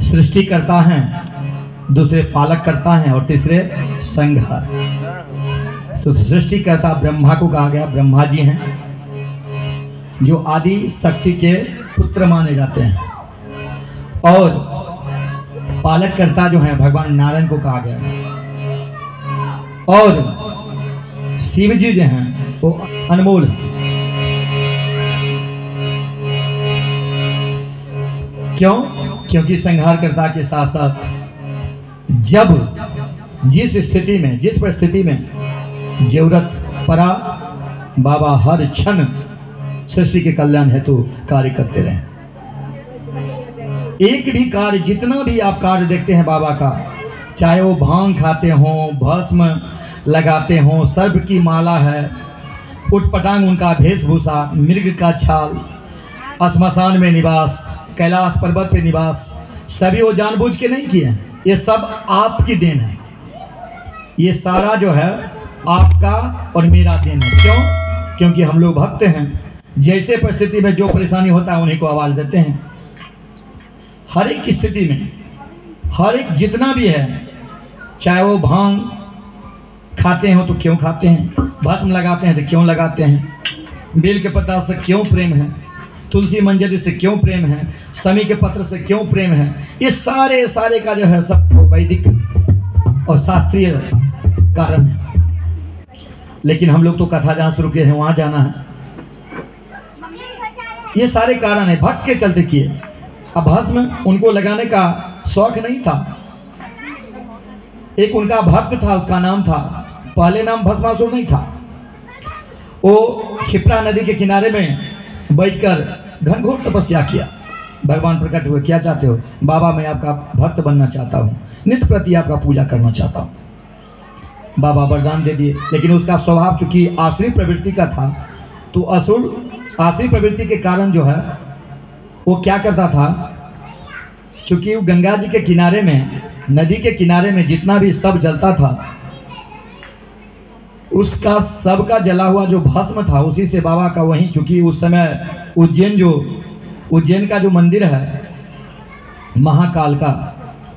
सृष्टि करता है, दूसरे पालक करता है और तीसरे संहार। तो सृष्टि करता ब्रह्मा को कहा गया, ब्रह्मा जी हैं जो आदि शक्ति के पुत्र माने जाते हैं, और पालक करता जो है भगवान नारायण को कहा गया, और शिव जी जो हैं वो अनमोल हैं। क्यों? क्योंकि संहारकर्ता के साथ साथ जब जिस स्थिति में, जिस परिस्थिति में जरूरत पड़ा, बाबा हर क्षण सृष्टि के कल्याण हेतु कार्य करते रहे। एक भी कार्य, जितना भी आप कार्य देखते हैं बाबा का, चाहे वो भांग खाते हों, भस्म लगाते हों, सर्प की माला है, उटपटांग उनका वेशभूषा, मृग का छाल, श्मशान में निवास, कैलाश पर्वत पे निवास, सभी वो जानबूझ के नहीं किए। ये सब आपकी देन है। ये सारा जो है आपका और मेरा देन है। क्यों? क्योंकि हम लोग भक्त हैं। जैसे परिस्थिति में जो परेशानी होता है उन्हीं को आवाज देते हैं। हर एक स्थिति में, हर एक जितना भी है, चाहे वो भांग खाते हो तो क्यों खाते हैं, भस्म लगाते हैं तो क्यों लगाते हैं, बेल के पत्ता से क्यों प्रेम है, तुलसी मंजरी से क्यों प्रेम है, समी के पत्र से क्यों प्रेम है, ये सारे का जो है सब वैदिक और शास्त्रीय कारण है। लेकिन हम लोग तो कथा जहाँ शुरू किए हैं वहाँ जाना है। ये सारे कारण है, भक्त के चलते किए। अब भस्म उनको लगाने का शौक नहीं था। एक उनका भक्त था, उसका नाम था, पहले नाम भस्मासुर नहीं था। वो क्षिप्रा नदी के किनारे में बैठकर घनघोर तपस्या किया। भगवान प्रकट हुए, क्या चाहते हो? बाबा मैं आपका भक्त बनना चाहता हूँ, नित्य प्रति आपका पूजा करना चाहता हूँ। बाबा वरदान दे दिए। लेकिन उसका स्वभाव चूंकि आसुरी प्रवृत्ति का था, तो आसुरी प्रवृत्ति के कारण जो है वो क्या करता था, चूंकि वो गंगा जी के किनारे में, नदी के किनारे में जितना भी सब जलता था, उसका सबका जला हुआ जो भस्म था उसी से बाबा का, वहीं चूंकि उस समय उज्जैन का जो मंदिर है महाकाल का,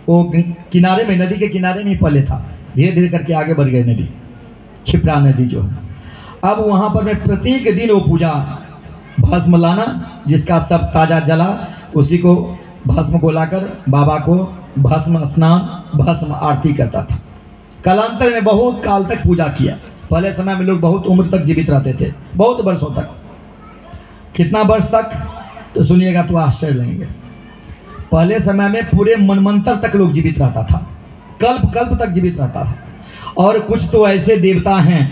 वो किनारे में, नदी के किनारे में पहले था। धीरे धीरे करके आगे बढ़ गई नदी, क्षिप्रा नदी जो है। अब वहाँ पर मैं प्रत्येक दिन वो पूजा, भस्म लाना, जिसका सब ताजा जला, उसी को भस्म को लाकर बाबा को भस्म स्नान, भस्म आरती करता था। कालांतर में बहुत काल तक पूजा किया। पहले समय में लोग बहुत उम्र तक जीवित रहते थे, बहुत वर्षों तक। कितना वर्ष तक? तो सुनिएगा तो आश्चर्य लगेंगे। पहले समय में पूरे मनमंत्र तक लोग जीवित रहता था, कल्प कल्प तक जीवित रहता था। और कुछ तो ऐसे देवता हैं,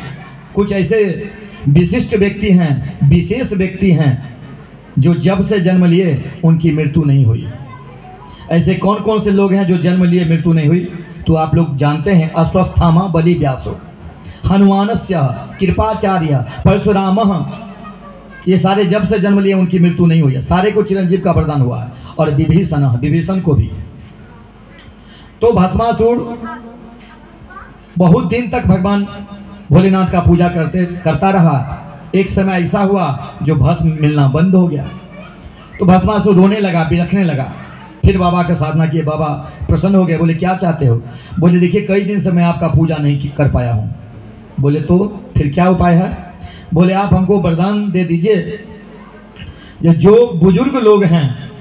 कुछ ऐसे विशिष्ट व्यक्ति हैं, विशेष व्यक्ति हैं, जो जब से जन्म लिए उनकी मृत्यु नहीं हुई। ऐसे कौन कौन से लोग हैं जो जन्म लिए मृत्यु नहीं हुई? तो आप लोग जानते हैं, अश्वस्थामा बलि व्यासो, हनुमानस्य, कृपाचार्य, परशुराम, ये सारे जब से जन्म लिए उनकी मृत्यु नहीं हुई है। सारे को चिरंजीव का वरदान हुआ है। और विभीषण को भी। तो भस्मासुर बहुत दिन तक भगवान भोलेनाथ का पूजा करता रहा। एक समय ऐसा हुआ जो भस्म मिलना बंद हो गया। तो भस्मासुर रोने लगा, बिलखने लगा। फिर बाबा का साधना किए, बाबा प्रसन्न हो गए। बोले क्या चाहते हो? बोले देखिए कई दिन से मैं आपका पूजा नहीं कर पाया हूँ। बोले तो फिर क्या उपाय है? बोले आप हमको वरदान दे दीजिए, जो बुजुर्ग लोग हैं,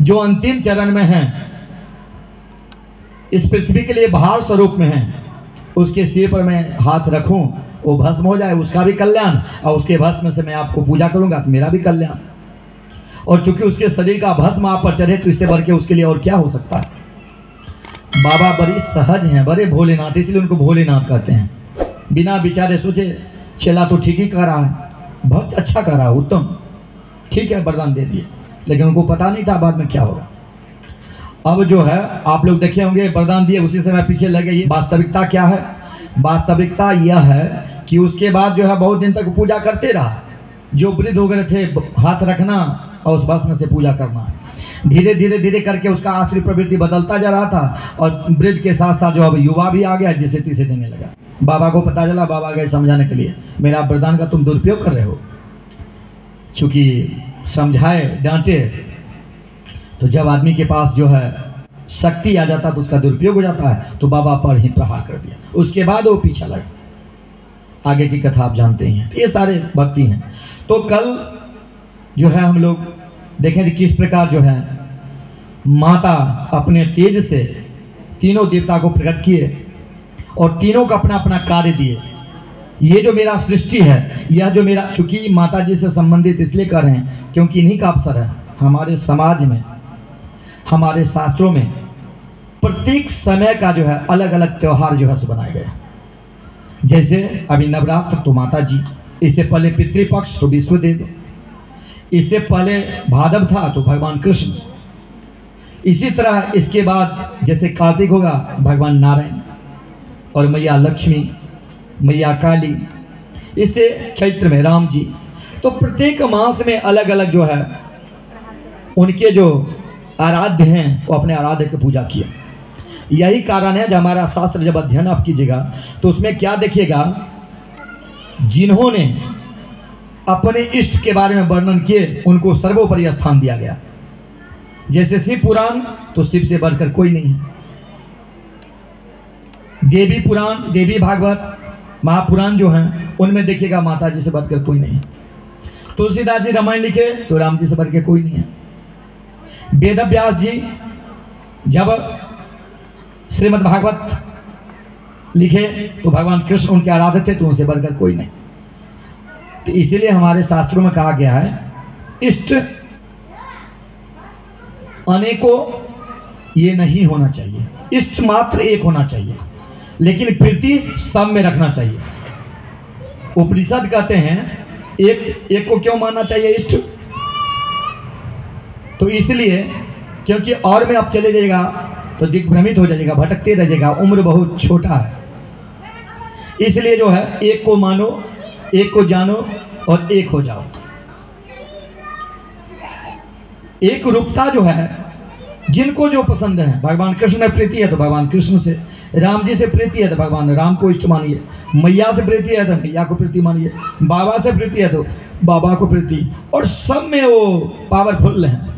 जो अंतिम चरण में हैं, इस पृथ्वी के लिए भार स्वरूप में हैं, उसके सिर पर मैं हाथ रखूं, वो भस्म हो जाए, उसका भी कल्याण, और उसके भस्म से मैं आपको पूजा करूंगा तो मेरा भी कल्याण। और चूंकि उसके शरीर का भस्म आप पर चढ़े तो इससे बढ़ के उसके लिए और क्या हो सकता है। बाबा बड़ी सहज हैं, बड़े भोलेनाथ, इसलिए उनको भोलेनाथ कहते हैं। बिना विचारे सोचे, चला तो ठीक ही कर रहा है, बहुत अच्छा कर रहा है, उत्तम, ठीक है, वरदान दे दिए। लेकिन उनको पता नहीं था बाद में क्या होगा। अब जो है आप लोग देखे होंगे, वरदान दिए, उसी समय पीछे लगे। ये वास्तविकता क्या है? वास्तविकता यह है कि उसके बाद जो है बहुत दिन तक पूजा करते रहा। जो वृद्ध हो गए थे, हाथ रखना और उस भस्म से पूजा करना। धीरे धीरे धीरे करके उसका आश्रित प्रवृत्ति बदलता जा रहा था। और वृद्ध के साथ साथ जो अब युवा भी आ गया, जिसे तीसे देने लगा। बाबा को पता चला, बाबा गए समझाने के लिए, मेरा वरदान का तुम दुरुपयोग कर रहे हो। चूंकि समझाए, डांटे, तो जब आदमी के पास जो है शक्ति आ जाता तो उसका दुरुपयोग हो जाता है, तो बाबा पर ही प्रहार कर दिया। उसके बाद वो पीछा लगा। आगे की कथा आप जानते हैं। ये सारे भक्ति हैं। तो कल जो है हम लोग देखें किस प्रकार जो है माता अपने तेज से तीनों देवता को प्रकट किए और तीनों को अपना अपना कार्य दिए। ये जो मेरा सृष्टि है, यह जो मेरा, चूंकि माता जी से संबंधित इसलिए कर रहे हैं क्योंकि इन्हीं का अवसर है। हमारे समाज में, हमारे शास्त्रों में प्रत्येक समय का जो है अलग अलग त्यौहार जो है सो बनाए गए। जैसे अभी नवरात्र तो माता जी, इससे पहले पितृपक्ष तो विश्वदेव, इससे पहले भादव था तो भगवान कृष्ण, इसी तरह इसके बाद जैसे कार्तिक होगा भगवान नारायण और मैया लक्ष्मी, मैया काली, इससे चैत्र में राम जी। तो प्रत्येक मास में अलग अलग जो है उनके जो आराध्य हैं वो अपने आराध्य की पूजा किए। यही कारण है जब हमारा शास्त्र जब अध्ययन आप कीजिएगा तो उसमें क्या देखिएगा, जिन्होंने अपने इष्ट के बारे में वर्णन किए उनको सर्वोपरि स्थान दिया गया। जैसे शिव पुराण तो शिव से बढ़कर कोई नहीं है, देवी पुराण, देवी भागवत, महापुराण जो हैं उनमें देखिएगा माता जी से बढ़कर कोई नहीं है। तुलसीदास जी रामायण लिखे तो राम जी से बढ़कर कोई नहीं है। वेद व्यास जी जब श्रीमद् भागवत लिखे तो भगवान कृष्ण उनके आराध्य थे, तो उनसे बढ़कर कोई नहीं। तो इसीलिए हमारे शास्त्रों में कहा गया है इष्ट अनेकों ये नहीं होना चाहिए, इष्ट मात्र एक होना चाहिए, लेकिन प्रीति सब में रखना चाहिए। उपनिषद कहते हैं एक को क्यों मानना चाहिए इष्ट, तो इसलिए क्योंकि और में आप चले जाइएगा तो दिग्भ्रमित हो जाइएगा, भटकते रहिएगा, उम्र बहुत छोटा है। इसलिए जो है एक को मानो, एक को जानो और एक हो जाओ। एक रूपता जो है जिनको जो पसंद है, भगवान कृष्ण में प्रीति है तो भगवान कृष्ण से, राम जी से प्रीति है तो भगवान राम को इष्ट मानिए, मैया से प्रीति है तो मैया को प्रीति मानिए, बाबा से प्रीति है तो बाबा को प्रीति, और सब में वो पावरफुल हैं।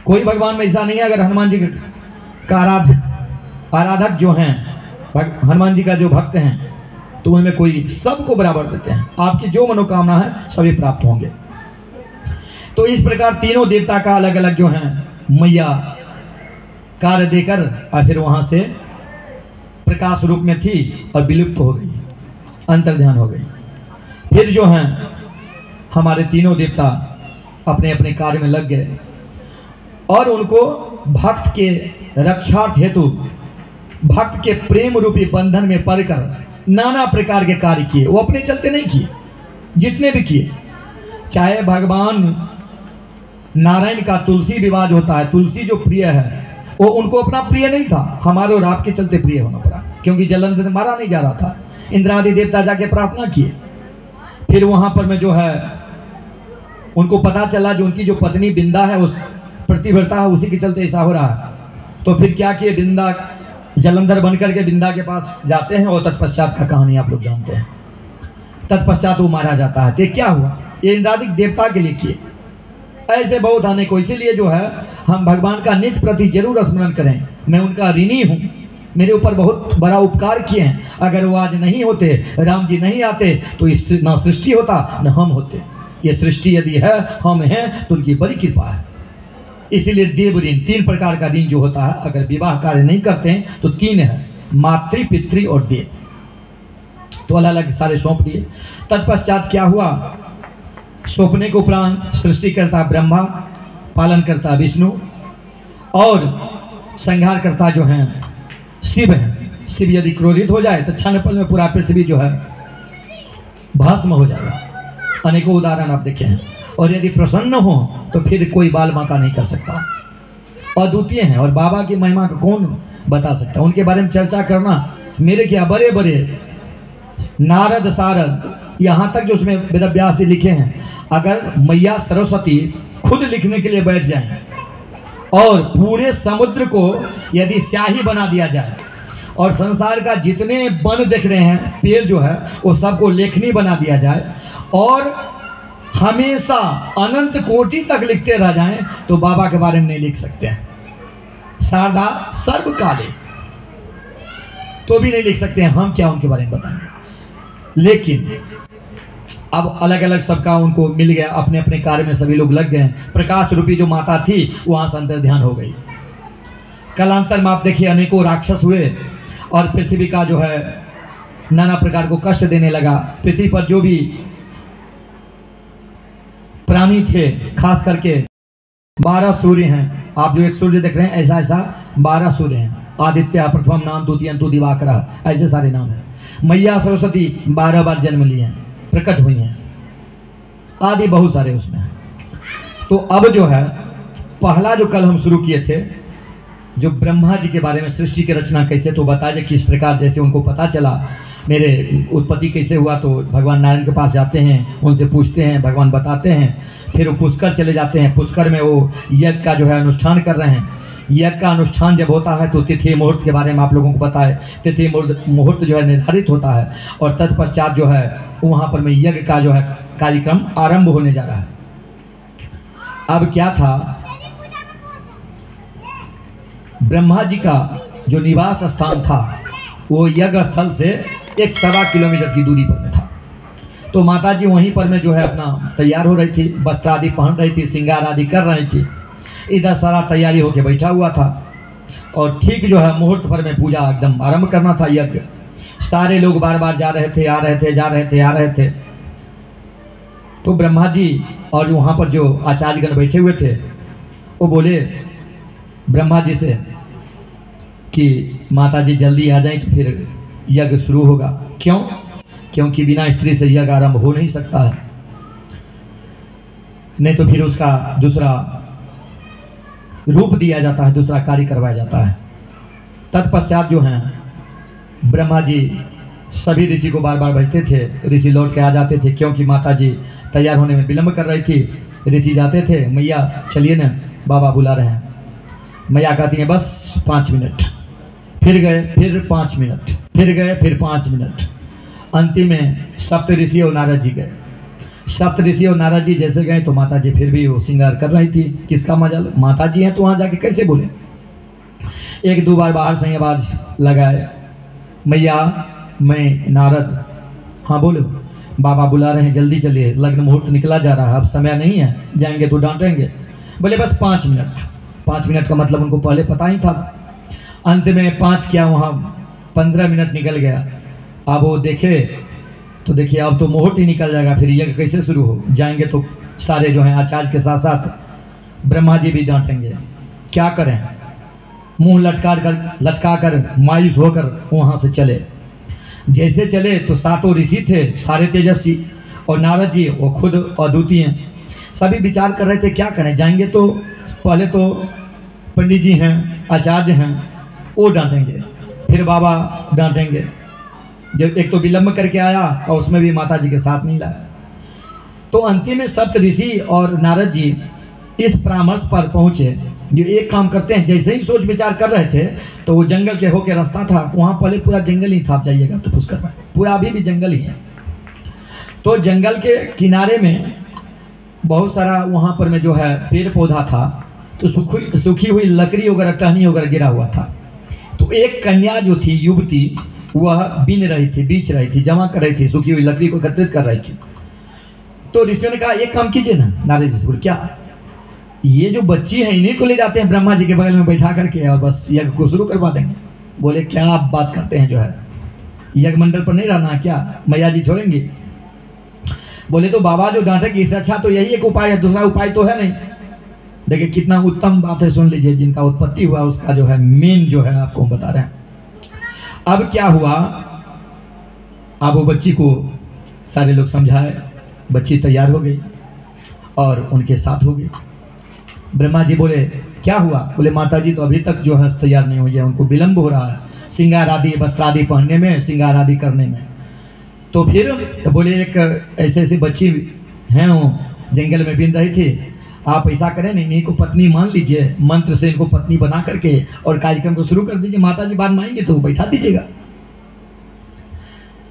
कोई भगवान में ऐसा नहीं है। अगर हनुमान जी का आराधक जो हैं, हनुमान जी का जो भक्त हैं, तो उनमें कोई सबको बराबर देते हैं। आपकी जो मनोकामना है सभी प्राप्त होंगे। तो इस प्रकार तीनों देवता का अलग अलग जो हैं मैया कार्य देकर और फिर वहां से प्रकाश रूप में थी और विलुप्त हो गई, अंतर्ध्यान हो गई। फिर जो हैं हमारे तीनों देवता अपने अपने कार्य में लग गए और उनको भक्त के रक्षार्थ हेतु, भक्त के प्रेम रूपी बंधन में पड़कर नाना प्रकार के कार्य किए। वो अपने चलते नहीं किए, जितने भी किए, चाहे भगवान नारायण का तुलसी विवाह होता है, तुलसी जो प्रिय है वो उनको अपना प्रिय नहीं था, हमारे और आपके चलते प्रिय होना पड़ा, क्योंकि जलंधर से मारा नहीं जा रहा था। इंद्रादि देवता जाके प्रार्थना किए। फिर वहां पर में जो है उनको पता चला जो उनकी जो पत्नी बिंदा है उस प्रतिव्रता है, उसी के चलते ऐसा हो रहा है। तो फिर क्या किए, बिंदा जलंधर बनकर के बिंदा के पास जाते हैं और तत्पश्चात का कहानी आप लोग जानते हैं। तत्पश्चात वो मारा जाता है। तो क्या हुआ, ये इंद्रादिक देवता के लिए किए। ऐसे बहुत आने को, इसीलिए जो है हम भगवान का नित्य प्रति जरूर स्मरण करें। मैं उनका ऋणी हूँ, मेरे ऊपर बहुत बड़ा उपकार किए हैं। अगर वो आज नहीं होते, राम जी नहीं आते, तो इस ना सृष्टि होता न हम होते। ये सृष्टि यदि है, हम हैं, तो उनकी बड़ी कृपा है। इसीलिए देव ऋण, 3 प्रकार का ऋण जो होता है, अगर विवाह कार्य नहीं करते हैं तो 3 है, मातृ, पितृ और देव। तो अलग अलग सारे सौंप दिए। तत्पश्चात क्या हुआ, सौंपने के उपरांत सृष्टि करता ब्रह्मा, पालन करता विष्णु और संहार करता जो हैं शिव हैं। शिव यदि क्रोधित हो जाए तो क्षणपल में पूरा पृथ्वी जो है भस्म हो जाएगा। अनेकों उदाहरण आप देखे हैं। और यदि प्रसन्न हो तो फिर कोई बाल बांका नहीं कर सकता, अद्वितीय हैं। और बाबा की महिमा को कौन बता सकता, उनके बारे में चर्चा करना मेरे क्या, बड़े बड़े नारद सारद, यहाँ तक जो उसमें वेदव्यास जी लिखे हैं। अगर मैया सरस्वती खुद लिखने के लिए बैठ जाएं और पूरे समुद्र को यदि स्याही बना दिया जाए और संसार का जितने वन देख रहे हैं, पेड़ जो है, वो सबको लेखनी बना दिया जाए और हमेशा अनंत कोटि तक लिखते रह जाएं, तो बाबा के बारे में नहीं लिख सकते हैं। शारदा सर्व काले, तो भी नहीं लिख सकते हैं, हम क्या उनके बारे में बताएं। लेकिन अब अलग अलग सबका उनको मिल गया, अपने अपने कार्य में सभी लोग लग गए। प्रकाश रूपी जो माता थी वहां से अंतर ध्यान हो गई। कालांतर में आप देखिए अनेकों राक्षस हुए और पृथ्वी का जो है नाना प्रकार को कष्ट देने लगा। पृथ्वी पर जो भी प्राणी थे, खास करके 12 सूर्य हैं, आप जो एक सूर्य देख रहे हैं ऐसा ऐसा 12 सूर्य हैं। आदित्य प्रथम नाम, द्वितीय दिवाकर, ऐसे सारे नाम हैं। मैया सरस्वती 12 बार जन्म लिए हैं, प्रकट हुई हैं, आदि बहुत सारे उसमें। तो अब जो है पहला जो कल हम शुरू किए थे, जो ब्रह्मा जी के बारे में, सृष्टि की रचना कैसे, तो बताया किस प्रकार जैसे उनको पता चला मेरे उत्पत्ति कैसे हुआ, तो भगवान नारायण के पास जाते हैं, उनसे पूछते हैं, भगवान बताते हैं। फिर वो पुष्कर चले जाते हैं, पुष्कर में वो यज्ञ का जो है अनुष्ठान कर रहे हैं। यज्ञ का अनुष्ठान जब होता है तो तिथि मुहूर्त के बारे में आप लोगों को पता है, तिथि मुहूर्त जो है निर्धारित होता है और तत्पश्चात जो है वहाँ पर में यज्ञ का जो है कार्यक्रम आरंभ होने जा रहा है। अब क्या था, ब्रह्मा जी का जो निवास स्थान था वो यज्ञ स्थल से 1.25 किलोमीटर की दूरी पर में था। तो माता जी वहीं पर में जो है अपना तैयार हो रही थी, वस्त्र आदि पहन रही थी, श्रृंगार आदि कर रही थी। इधर सारा तैयारी होके बैठा हुआ था और ठीक जो है मुहूर्त पर में पूजा एकदम आरंभ करना था यज्ञ। सारे लोग बार बार जा रहे थे, आ रहे थे, जा रहे थे, आ रहे थे। तो ब्रह्मा जी और जो वहाँ पर जो आचार्यगण बैठे हुए थे वो बोले ब्रह्मा जी से कि माता जी जल्दी आ जाएं तो फिर यज्ञ शुरू होगा। क्यों? क्योंकि बिना स्त्री से यज्ञ आरंभ हो नहीं सकता है, नहीं तो फिर उसका दूसरा रूप दिया जाता है, दूसरा कार्य करवाया जाता है। तत्पश्चात जो हैं ब्रह्मा जी सभी ऋषि को बार बार भेजते थे, ऋषि लौट के आ जाते थे, क्योंकि माता जी तैयार होने में विलंब कर रही थी। ऋषि जाते थे, मैया चलिए ना, बाबा बुला रहे हैं। मैया कहती हैं बस 5 मिनट, फिर गए, फिर 5 मिनट, फिर गए, फिर 5 मिनट। अंतिम में सप्त ऋषि और नारद जी गए। सप्त ऋषि और नारद जी जैसे गए तो माता जी फिर भी वो श्रृंगार कर रही थी। किसका मजा, माता जी हैं तो वहाँ जाके कैसे बोले। 1-2 बार बाहर से आवाज लगाए, मैया मैं नारद, हाँ बोलो, बाबा बुला रहे हैं, जल्दी चलिए, लग्न मुहूर्त निकला जा रहा है, अब समय नहीं है, जाएंगे तो डांटेंगे। बोले बस 5 मिनट। 5 मिनट का मतलब उनको पहले पता ही था। अंत में 5 क्या, वहाँ 15 मिनट निकल गया। अब वो देखे तो देखिए अब तो मुहूर्त ही निकल जाएगा, फिर यज्ञ कैसे शुरू हो, जाएंगे तो सारे जो हैं आचार्य के साथ साथ ब्रह्मा जी भी डांटेंगे। क्या करें, मुंह लटका कर मायूस होकर वहाँ से चले। जैसे चले तो 7 ऋषि थे, सारे तेजस्वी, और नारद जी वो खुद अद्वितीय। सभी विचार कर रहे थे क्या करें, जाएंगे तो पहले तो पंडित जी हैं, आचार्य हैं, वो डांटेंगे, फिर बाबा डांटेंगे। जब एक तो विलंब करके आया और उसमें भी माता जी के साथ नहीं लाया। तो अंतिम में सप्त ऋषि और नारद जी इस परामर्श पर पहुंचे, जो एक काम करते हैं, जैसे ही सोच विचार कर रहे थे तो वो जंगल के होके रास्ता था, वहाँ पहले पूरा जंगल ही था, आप जाइएगा तो पुष्कर में पूरा अभी भी जंगल ही है। तो जंगल के किनारे में बहुत सारा वहाँ पर में जो है पेड़ पौधा था, तो सूखी हुई लकड़ी वगैरह, टहनी वगैरह गिरा हुआ था। तो एक कन्या जो थी, युवती, वह बीन रही थी, बीच रही थी, जमा कर रही थी, सूखी हुई लकड़ी को एकत्रित कर रही थी। तो ऋषियों ने कहा एक काम कीजिए ना, नारद जी से बोले क्या, ये जो बच्ची है इन्हीं को ले जाते हैं ब्रह्मा जी के बगल में बैठा करके और बस यज्ञ को शुरू करवा देंगे। बोले क्या आप बात करते हैं, जो है यज्ञ मंडल पर नहीं रहना क्या, मैया जी छोड़ेंगे। बोले तो बाबा जो डांटेंगे, इससे अच्छा तो यही एक उपाय है, दूसरा उपाय तो है नहीं। देखिए कितना उत्तम बात है, सुन लीजिए। जिनका उत्पत्ति हुआ उसका जो है मेन जो है आपको बता रहे हैं। अब क्या हुआ, अब वो बच्ची को सारे लोग समझाए, बच्ची तैयार हो गई और उनके साथ हो गई। ब्रह्मा जी बोले क्या हुआ, बोले माता जी तो अभी तक जो है तैयार नहीं हुई है, उनको विलंब हो रहा है श्रृंगार आदि, वस्त्र आदि पहनने में, श्रृंगार आदि करने में। तो फिर तो बोले एक ऐसे बच्ची हैं, वो जंगल में बीन रही थी, आप ऐसा करें नहीं, इन्हीं को पत्नी मान लीजिए, मंत्र से इनको पत्नी बना करके और कार्यक्रम को शुरू कर दीजिए, माता जी बाद में आएंगे तो बैठा दीजिएगा।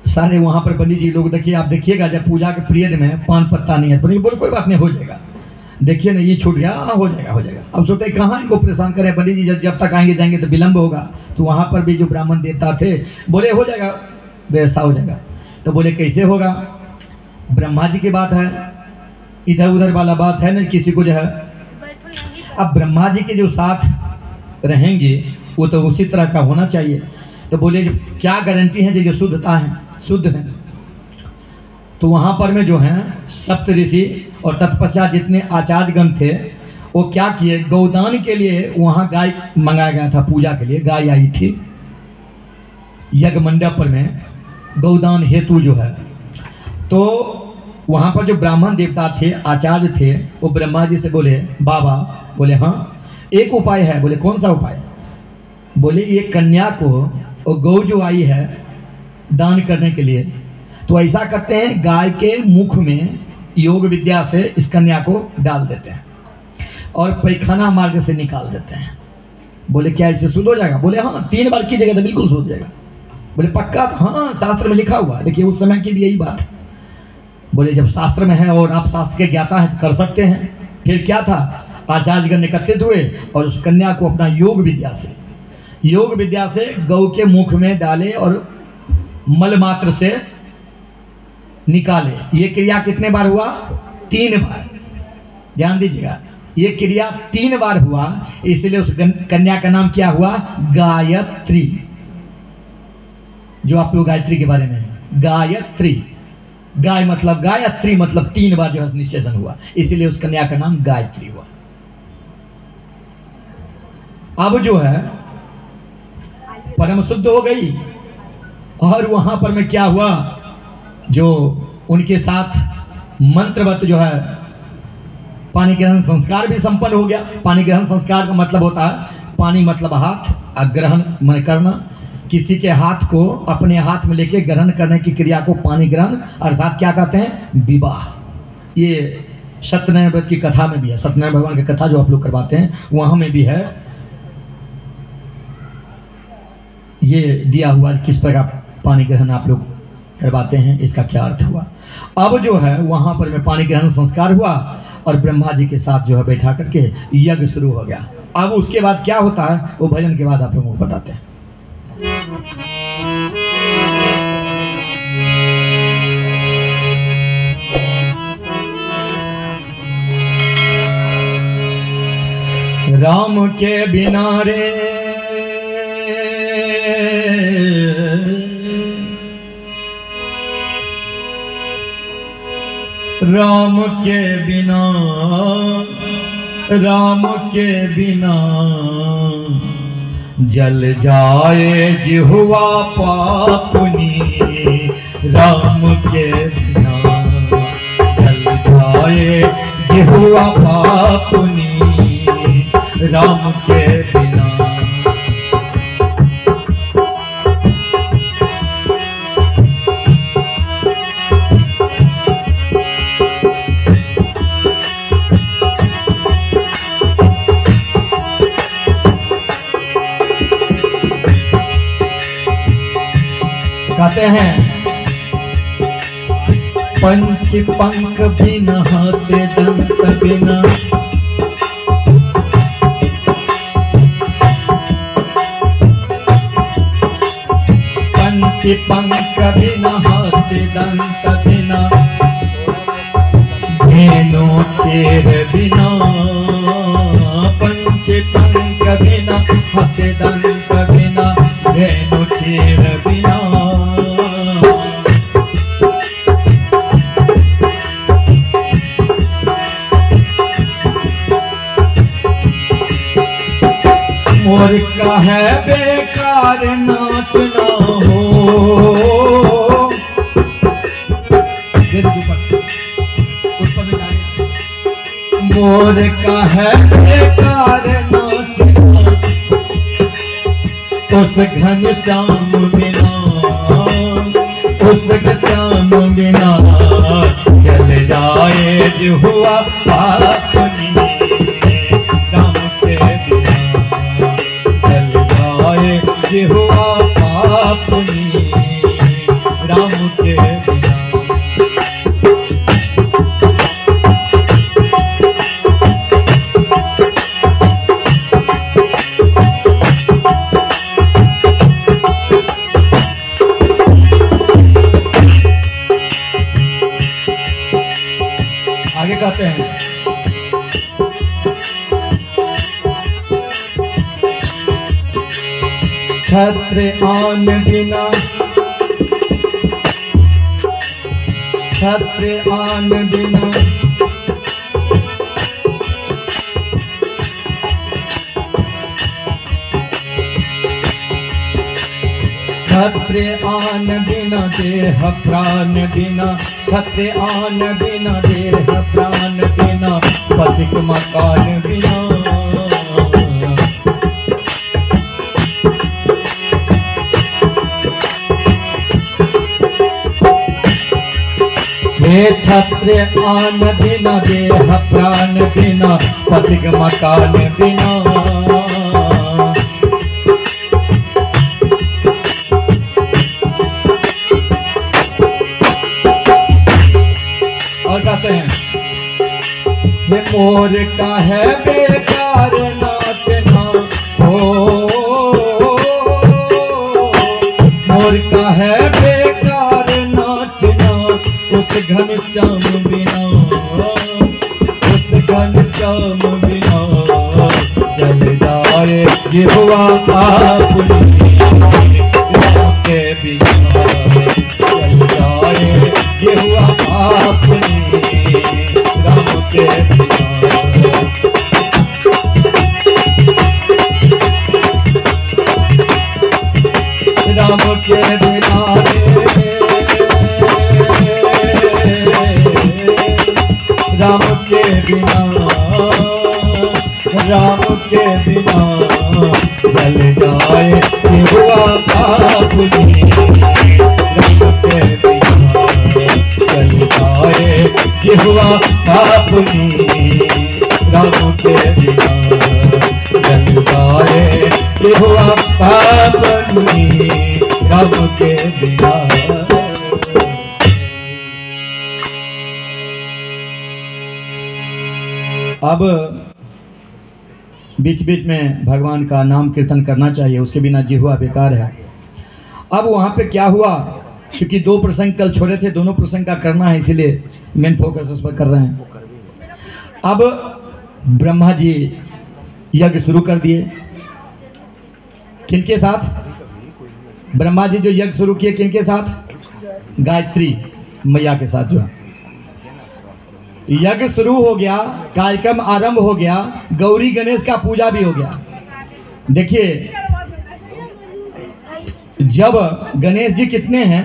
सारे वहां पर पंडित जी लोग, देखिए आप देखिएगा जब पूजा के पीरियड में पान पत्ता नहीं है तो नहीं, बोले कोई बात नहीं, हो जाएगा। देखिए ना ये छूट गया, हाँ हो जाएगा हो जाएगा। अब सोचते कहाँ इनको परेशान करें पंडित जी, जब तक आएंगे जाएंगे तो विलम्ब होगा। तो वहाँ पर भी जो ब्राह्मण देवता थे बोले हो जाएगा, व्यवस्था हो जाएगा। तो बोले कैसे होगा, ब्रह्मा जी की बात है, इधर उधर वाला बात है ना किसी को जो है। अब ब्रह्मा जी के जो साथ रहेंगे वो तो उसी तरह का होना चाहिए। तो बोले जो क्या गारंटी है जो शुद्धता है, शुद्ध है। तो वहाँ पर में जो है सप्त ऋषि और तत्पश्चात जितने आचार्यगण थे वो क्या किए, गौदान के लिए वहाँ गाय मंगाया गया था, पूजा के लिए गाय आई थी यज्ञ मंडप पर में गौदान हेतु जो है। तो वहाँ पर जो ब्राह्मण देवता थे, आचार्य थे, वो ब्रह्मा जी से बोले बाबा, बोले हाँ एक उपाय है। बोले कौन सा उपाय? बोले ये कन्या को और गौ जो आई है दान करने के लिए, तो ऐसा करते हैं गाय के मुख में योग विद्या से इस कन्या को डाल देते हैं और पैखाना मार्ग से निकाल देते हैं। बोले क्या इससे शुद्ध हो जाएगा? बोले हाँ 3 बार की जगह तो बिल्कुल शुद्ध हो जाएगा। बोले पक्का? हाँ शास्त्र में लिखा हुआ है। देखिए उस समय की भी यही बात है। बोले जब शास्त्र में है और आप शास्त्र के ज्ञाता हैं तो कर सकते हैं। फिर क्या था, आचार्यगण एकत्रित हुए और उस कन्या को अपना योग विद्या से गौ के मुख में डाले और मल मात्र से निकाले। ये क्रिया कितने बार हुआ? 3 बार। ध्यान दीजिएगा, ये क्रिया 3 बार हुआ, इसलिए उस कन्या का नाम क्या हुआ? गायत्री। जो आप लोग गायत्री के बारे में, गायत्री, गाय मतलब गायत्री मतलब 3 बार जो है निषेचन हुआ, इसीलिए उस कन्या का नाम गायत्री हुआ। अब जो है परम शुद्ध हो गई। और वहां पर में क्या हुआ, जो उनके साथ मंत्रवत जो है पानी ग्रहण संस्कार भी संपन्न हो गया। पानी ग्रहण संस्कार का मतलब होता है पानी मतलब हाथ, ग्रहण मन करना, किसी के हाथ को अपने हाथ में लेके ग्रहण करने की क्रिया को पानी ग्रहण अर्थात क्या कहते हैं? विवाह। ये सत्यनारायण व्रत की कथा में भी है, सत्यनारायण भगवान की कथा जो आप लोग करवाते हैं वहां में भी है ये दिया हुआ किस प्रकार पानी ग्रहण आप लोग करवाते हैं, इसका क्या अर्थ हुआ। अब जो है वहां पर में पानी ग्रहण संस्कार हुआ और ब्रह्मा जी के साथ जो है बैठा करके यज्ञ शुरू हो गया। अब उसके बाद क्या होता है वो भजन के बाद आप लोगों को बताते हैं। राम के बिना रे राम के बिना, राम के बिना जल जाए जिह्वा पापुनी। राम के बिना जल जाए जिह्वा पापुनी। राम के बिना कहते हैं पंच पंख बिना हाथे दंत बिना। पंच पंख बिना हाथे दंत बिना। धेनु चेर बिना। पंच पंख बिना हाथे दंत बिना। धेनु चेर बिना। मोर का है बेकार नाचना हो। मोर का है बेकार नाचना उस घन श्याम बिना। उस श्याम बिना जल जाए जिह्वा पापुनी। राम के बिना जिह्वा पापुनी। राम के बिना छत्र आन बिना, छत्र आन बिना, छत्र आन बिना देह प्राण बिना, छत्र आन बिना देह प्राण बिना, पथिक मकान बिना। हे छत्र आन बिना देह प्राण बिना, पथिक मकान बिना। और कहते हैं ये मोर का है बेकार नाचना हो, मोर का है बेकार नाचना, उस घनश्याम बिना, उस घनश्याम बिना, जल जाए जिह्वा अपनी के बिना, जल जाए जिह्वा अपनी राम के बिना। राम के बिना राम के बिना, राम के बिना, जल जाए जिह्वा अपनी राम के बिना, जल जाए जिह्वा अपनी राम के बिना, जल जाए जिह्वा अपनी राम के बिना। अब बीच बीच में भगवान का नाम कीर्तन करना चाहिए, उसके बिना जिह्वा बेकार है। अब वहाँ पे क्या हुआ, क्योंकि दो प्रसंग कल छोड़े थे, दोनों प्रसंग का करना है, इसीलिए मेन फोकस उस पर कर रहे हैं। अब ब्रह्मा जी यज्ञ शुरू कर दिए, किनके साथ? ब्रह्मा जी जो यज्ञ शुरू किए किनके साथ? गायत्री मैया के साथ। जो यज्ञ शुरू हो गया, कार्यक्रम आरंभ हो गया, गौरी गणेश का पूजा भी हो गया। देखिए जब गणेश जी कितने हैं?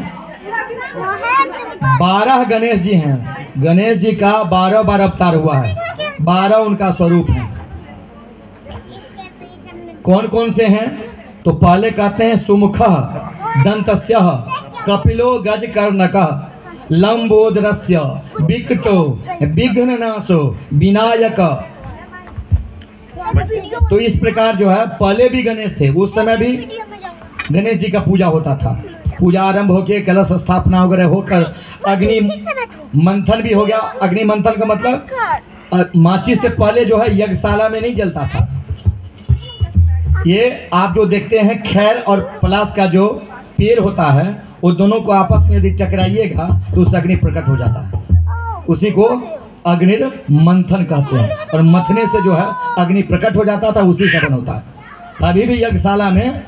12 गणेश जी हैं। गणेश जी का 12 बार अवतार हुआ है, 12 उनका स्वरूप है। कौन कौन से हैं? तो पहले कहते हैं सुमुखः दंतस्यः कपिलो गजकर्णकः लंबोदरस्य विकटो विघ्ननाशो विनायक। तो इस प्रकार जो है पहले भी गणेश थे, उस समय भी गणेश जी का पूजा होता था। पूजा आरंभ होके कलश स्थापना वगैरह होकर अग्नि मंथन भी हो गया। अग्नि मंथन का मतलब माचिस से पहले जो है यज्ञशाला में नहीं जलता था। ये आप जो देखते हैं खैर और पलाश का जो पेड़ होता है, वो दोनों को आपस में यदि टकराइएगा तो उससे अग्नि प्रकट हो जाता है। उसी को अग्नि मंथन कहते हैं, और मथने से जो है अग्नि प्रकट हो जाता था, उसी से बन होता है। अभी भी यज्ञशाला में,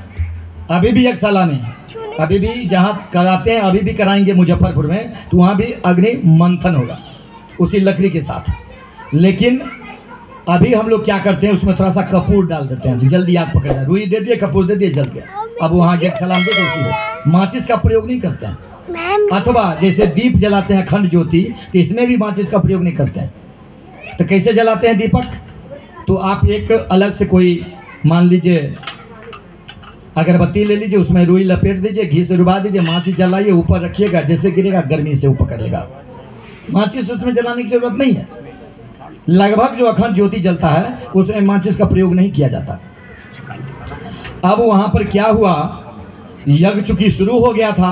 अभी भी जहाँ कराते हैं, अभी भी कराएंगे मुजफ्फरपुर में, तो वहाँ भी अग्नि मंथन होगा उसी लकड़ी के साथ। लेकिन अभी हम लोग क्या करते हैं, उसमें थोड़ा सा कपूर डाल देते हैं, जल्दी आग पकड़ जाए। रुई दे दिए, कपूर दे दिए, जल गया। अब वहाँ यज्ञशाला में उसी माचिस का प्रयोग नहीं करते हैं। अथवा जैसे दीप जलाते हैं अखंड ज्योति, तो इसमें भी माचिस का प्रयोग नहीं करते हैं। तो कैसे जलाते हैं दीपक? तो आप एक अलग से कोई मान लीजिए अगरबत्ती ले लीजिए, उसमें रुई लपेट दीजिए, घी से डुबा दीजिए, माचिस जलाइए, ऊपर रखिएगा, जैसे गिरेगा गर्मी से वो पकड़ लेगा। माचिस उसमें जलाने की जरूरत नहीं है। लगभग जो अखंड ज्योति जलता है उसमें माचिस का प्रयोग नहीं किया जाता। अब वहां पर क्या हुआ, यज्ञ चूंकि शुरू हो गया था,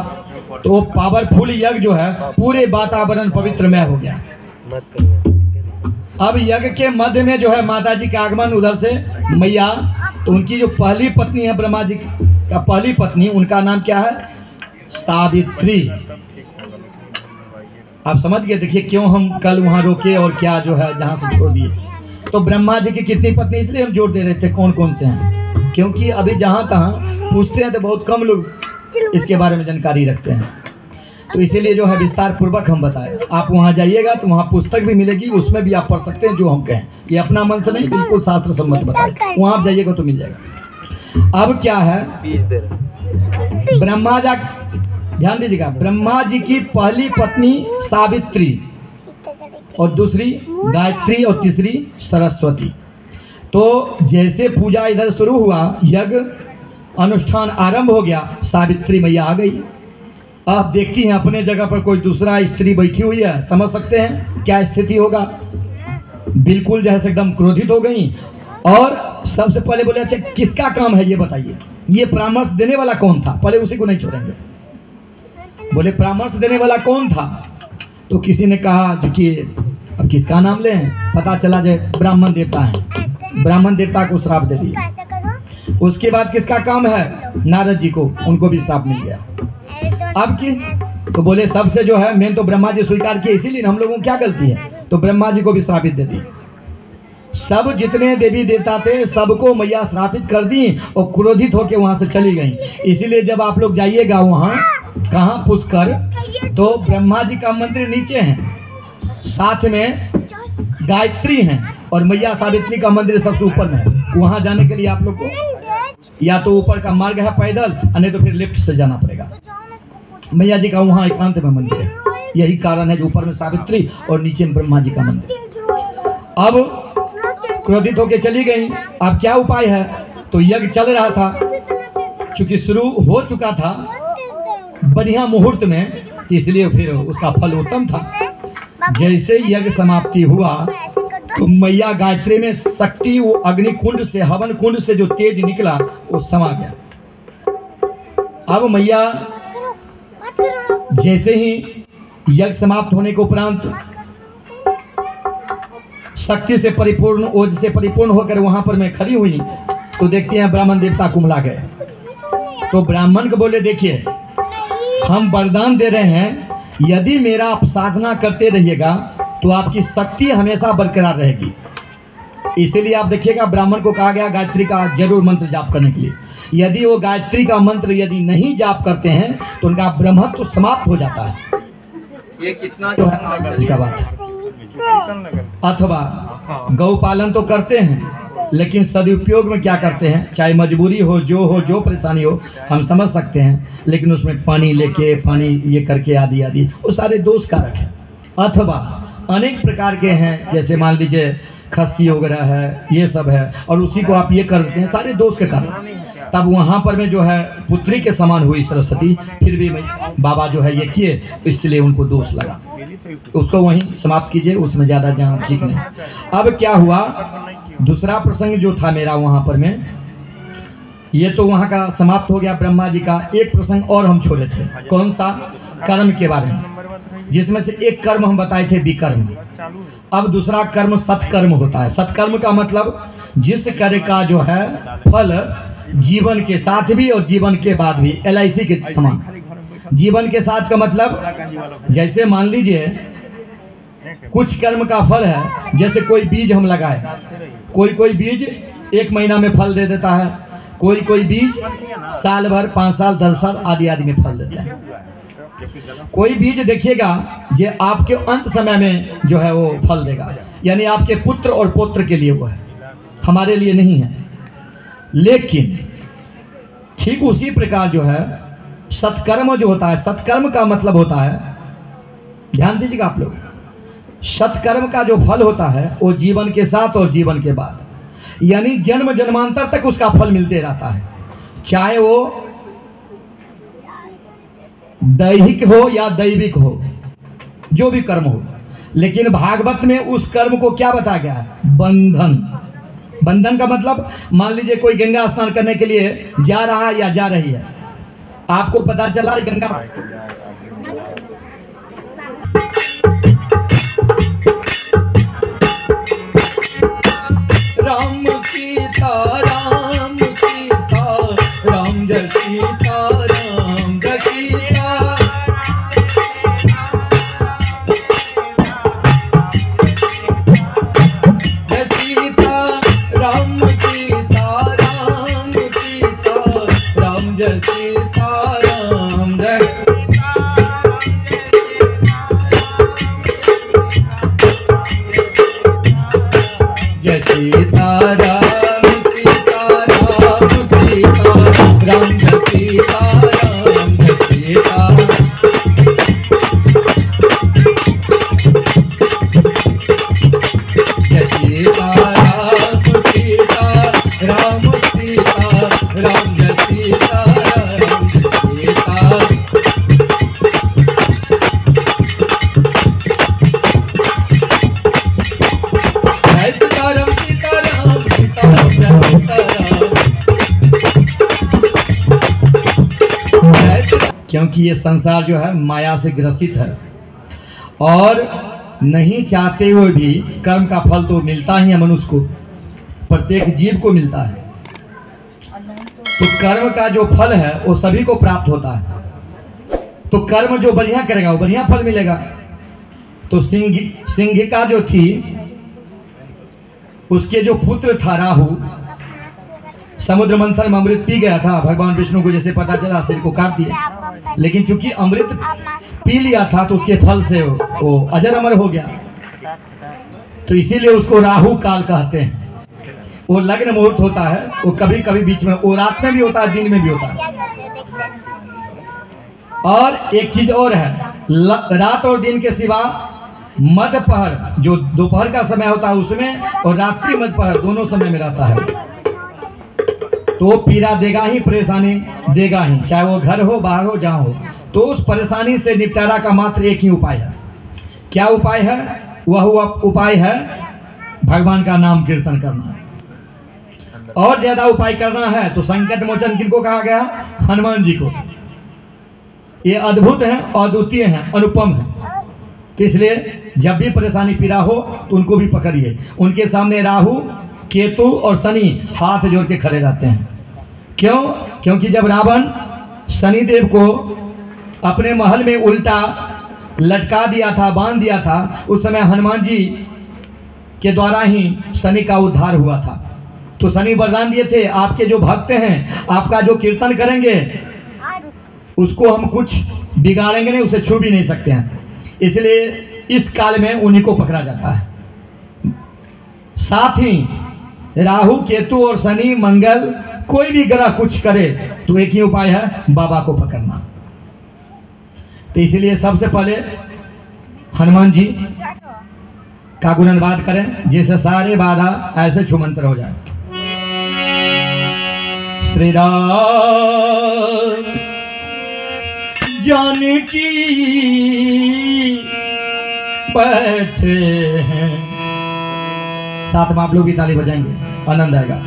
तो पावरफुल यज्ञ जो है पूरे वातावरण पवित्रमय हो गया। अब यज्ञ के मध्य में जो है माता जी का आगमन, उधर से मैया, तो उनकी जो पहली पत्नी है ब्रह्मा जी का पहली पत्नी, उनका नाम क्या है? सावित्री। आप समझ गए। देखिए क्यों हम कल वहां रोके और क्या जो है जहां से छोड़ दिए। तो ब्रह्मा जी की कितनी पत्नी, इसलिए हम जोड़ दे रहे थे कौन कौन से हैं। क्योंकि अभी जहाँ तहाँ पूछते हैं तो बहुत कम लोग इसके बारे में जानकारी रखते हैं, तो इसीलिए जो है विस्तार पूर्वक हम बताएं। आप वहाँ जाइएगा तो वहाँ पुस्तक भी मिलेगी, उसमें भी आप पढ़ सकते हैं जो हम कहें, ये अपना मन से नहीं, बिल्कुल शास्त्र सम्मत बताए, वहाँ आप जाइएगा तो मिल जाएगा। अब क्या है, ब्रह्मा जी, ध्यान दीजिएगा, ब्रह्मा जी की पहली पत्नी सावित्री और दूसरी गायत्री और तीसरी सरस्वती। तो जैसे पूजा इधर शुरू हुआ, यज्ञ अनुष्ठान आरंभ हो गया, सावित्री मैया आ गई। आप देखती हैं अपने जगह पर कोई दूसरा स्त्री बैठी हुई है, समझ सकते हैं क्या स्थिति होगा। बिल्कुल जैसे एकदम क्रोधित हो गई और सबसे पहले बोले अच्छा किसका काम है ये बताइए, ये परामर्श देने वाला कौन था, पहले उसी को नहीं छोड़ेंगे। बोले परामर्श देने वाला कौन था, तो किसी ने कहा कि अब किसका नाम लें, पता चला जो ब्राह्मण देवता है, ब्राह्मण देवता को श्राप दे दिया। उसके बाद किसका काम है, नारद जी को, उनको भी श्राप मिल गया। अब की तो बोले सबसे जो है मेन तो ब्रह्मा जी स्वीकार किए, इसीलिए हम लोगों को क्या गलती है, तो ब्रह्मा जी को भी श्रापित दे दी। सब जितने देवी देवता थे सबको मैया श्रापित कर दी और क्रोधित होकर वहां से चली गई। इसीलिए जब आप लोग जाइएगा वहां, कहाँ, पुष्कर, तो ब्रह्मा जी का मंदिर नीचे है, साथ में गायत्री है और मैया सावित्री का मंदिर सबसे ऊपर में है। वहां जाने के लिए आप लोग को या तो ऊपर का मार्ग है पैदल, नहीं तो फिर लिफ्ट से जाना पड़ेगा। मैया जी का वहाँ एकांत में मंदिर है, यही कारण है जो ऊपर में सावित्री और नीचे में ब्रह्मा जी का मंदिर। अब क्रोधित होकर चली गई। अब क्या उपाय है, तो यज्ञ चल रहा था, चूंकि शुरू हो चुका था बढ़िया मुहूर्त में, इसलिए फिर उसका फल उत्तम था। जैसे यज्ञ समाप्ति हुआ तो मैया गायत्री में शक्ति, वो अग्नि कुंड से, हवन कुंड से जो तेज निकला वो समा गया। अब मैया जैसे ही यज्ञ समाप्त होने के उपरांत शक्ति से परिपूर्ण, ओज से परिपूर्ण होकर वहां पर मैं खड़ी हुई, तो देखते हैं ब्राह्मण देवता कुमला गए। तो ब्राह्मण को बोले देखिए हम वरदान दे रहे हैं, यदि मेरा आप साधना करते रहिएगा तो आपकी शक्ति हमेशा बरकरार रहेगी। इसीलिए आप देखिएगा ब्राह्मण को कहा गया गायत्री का जरूर मंत्र जाप करने के लिए। यदि वो गायत्री का मंत्र यदि नहीं जाप करते हैं तो उनका ब्रह्मत्व तो समाप्त हो जाता है। ये कितना जो है इसका बात है। अथवा गौ पालन तो करते हैं लेकिन सदुपयोग में क्या करते हैं, चाहे मजबूरी हो, जो परेशानी हो, हम समझ सकते हैं, लेकिन उसमें पानी लेके, पानी ये करके आदि आदि, वो सारे दोष कारक है। अथवा अनेक प्रकार के हैं, जैसे मान लीजिए खस्सी वगैरह है, ये सब है, और उसी को आप ये कर देते हैं, सारे दोष के कारण। तब वहाँ पर में जो है पुत्री के समान हुई सरस्वती, फिर भी बाबा जो है ये किए, इसलिए उनको दोष लगा। उसको वहीं समाप्त कीजिए, उसमें ज़्यादा जान ठीक नहीं। अब क्या हुआ, दूसरा प्रसंग जो था मेरा वहाँ पर में, ये तो वहाँ का समाप्त हो गया ब्रह्मा जी का। एक प्रसंग और हम छोड़े थे, कौन सा, कर्म के बारे में, जिसमें से एक कर्म हम बताए थे विकर्म। अब दूसरा कर्म सत्कर्म होता है। सत्कर्म का मतलब जिस कार्य का जो है फल जीवन के साथ भी और जीवन के बाद भी, LIC के समान। जीवन के साथ का मतलब जैसे मान लीजिए कुछ कर्म का फल है, जैसे कोई बीज हम लगाए, कोई बीज 1 महीना में फल दे देता है, कोई बीज साल भर, 5 साल, 10 साल आदि आदि में फल देता है। कोई बीज देखिएगा जो आपके अंत समय में जो है वो फल देगा, यानी आपके पुत्र और पौत्र के लिए वो है, हमारे लिए नहीं है। लेकिन ठीक उसी प्रकार जो है सत्कर्म जो होता है, सत्कर्म का मतलब होता है, ध्यान दीजिएगा आप लोग, सत्कर्म का जो फल होता है वो जीवन के साथ और जीवन के बाद, यानी जन्म जन्मांतर तक उसका फल मिलते रहता है, चाहे वो दैहिक हो या दैविक हो, जो भी कर्म हो। लेकिन भागवत में उस कर्म को क्या बताया गया है, बंधन। बंधन का मतलब मान लीजिए कोई गंगा स्नान करने के लिए जा रहा है या जा रही है, आपको पता चला गंगा, राम सीता राम सीता राम जय सीता राम जय सीता, जय सीता राम सीता राम जय सीताराम जय जय सीताराम सीताराम सीताराम जय सीताराम जय सीताराम जय सीताराम सीताराम सीताराम जय सीताराम जय सीताराम क्योंकि ये संसार जो है माया से ग्रसित है और नहीं चाहते हुए भी कर्म का फल तो मिलता ही है मनुष्य को, प्रत्येक जीव को मिलता है। तो कर्म का जो फल है वो सभी को प्राप्त होता है। तो कर्म जो बढ़िया करेगा वो बढ़िया फल मिलेगा। तो सिंहिका जो थी उसके जो पुत्र था राहु, समुद्र मंथन में अमृत पी गया था। भगवान विष्णु को जैसे पता चला शरीर को काट दिया, लेकिन चूंकि अमृत पी लिया था तो उसके फल से वो अजर अमर हो गया। तो इसीलिए उसको राहु काल कहते हैं। वो लग्न मुहूर्त होता है, वो कभी कभी बीच में, वो रात में भी होता है, दिन में भी होता है। और एक चीज और है, रात और दिन के सिवा मध्य पहर जो दोपहर का समय होता है उसमें, और रात्रि मध्य पहर दोनों समय में रहता है। तो पीड़ा देगा ही, परेशानी देगा ही, चाहे वो घर हो बाहर हो जहां हो। तो उस परेशानी से निपटारा का मात्र एक ही उपाय है। क्या उपाय है? वह उपाय है भगवान का नाम कीर्तन करना। और ज्यादा उपाय करना है तो संकट मोचन किनको कहा गया? हनुमान जी को। ये अद्भुत हैं, अद्वितीय हैं, अनुपम हैं। तो इसलिए जब भी परेशानी पीड़ा हो तो उनको भी पकड़िए। उनके सामने राहु केतु और शनि हाथ जोड़ के खड़े रहते हैं। क्यों? क्योंकि जब रावण शनिदेव को अपने महल में उल्टा लटका दिया था, बांध दिया था, उस समय हनुमान जी के द्वारा ही शनि का उद्धार हुआ था। तो शनि वरदान दिए थे, आपके जो भक्त हैं, आपका जो कीर्तन करेंगे उसको हम कुछ बिगाड़ेंगे नहीं, उसे छू भी नहीं सकते हैं। इसलिए इस काल में उन्हीं को पकड़ा जाता है। साथ ही राहु केतु और शनि मंगल कोई भी ग्रह कुछ करे तो एक ही उपाय है, बाबा को पकड़ना। तो इसलिए सबसे पहले हनुमान जी का गुणगान करें, जिससे सारे बाधा ऐसे छुमंतर हो जाए। श्री राम जानकी बैठे हैं। साथ में आप लोग भी ताली बजाएंगे, आनंद आएगा।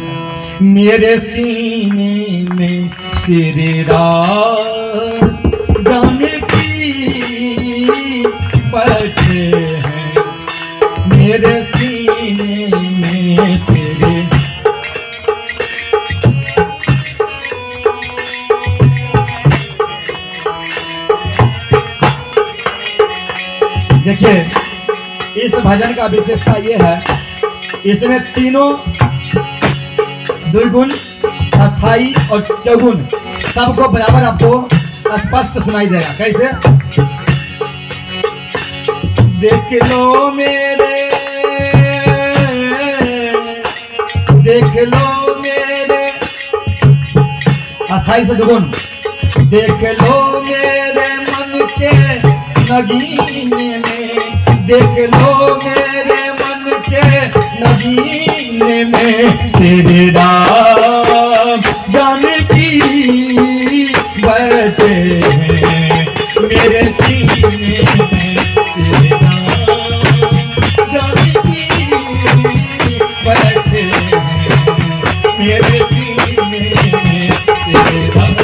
मेरे सीने में श्री राम जानकी बैठे हैं, मेरे सीने में श्री। देखिए इस भजन का विशेषता ये है, इसमें तीनों दुर्गुण, अस्थाई और चौगुण सबको बराबर आपको स्पष्ट सुनाई देगा। कैसे? देख लो मेरे, देख लो मेरे, अस्थाई से दुगुण। देख लो मेरे मन के नगीने में, देख लो मेरे मन के नगीने में, श्री राम जानकी बैठे हैं, मेरे सीने में श्री राम जानकी बैठे हैं, मेरे सीने में श्री राम।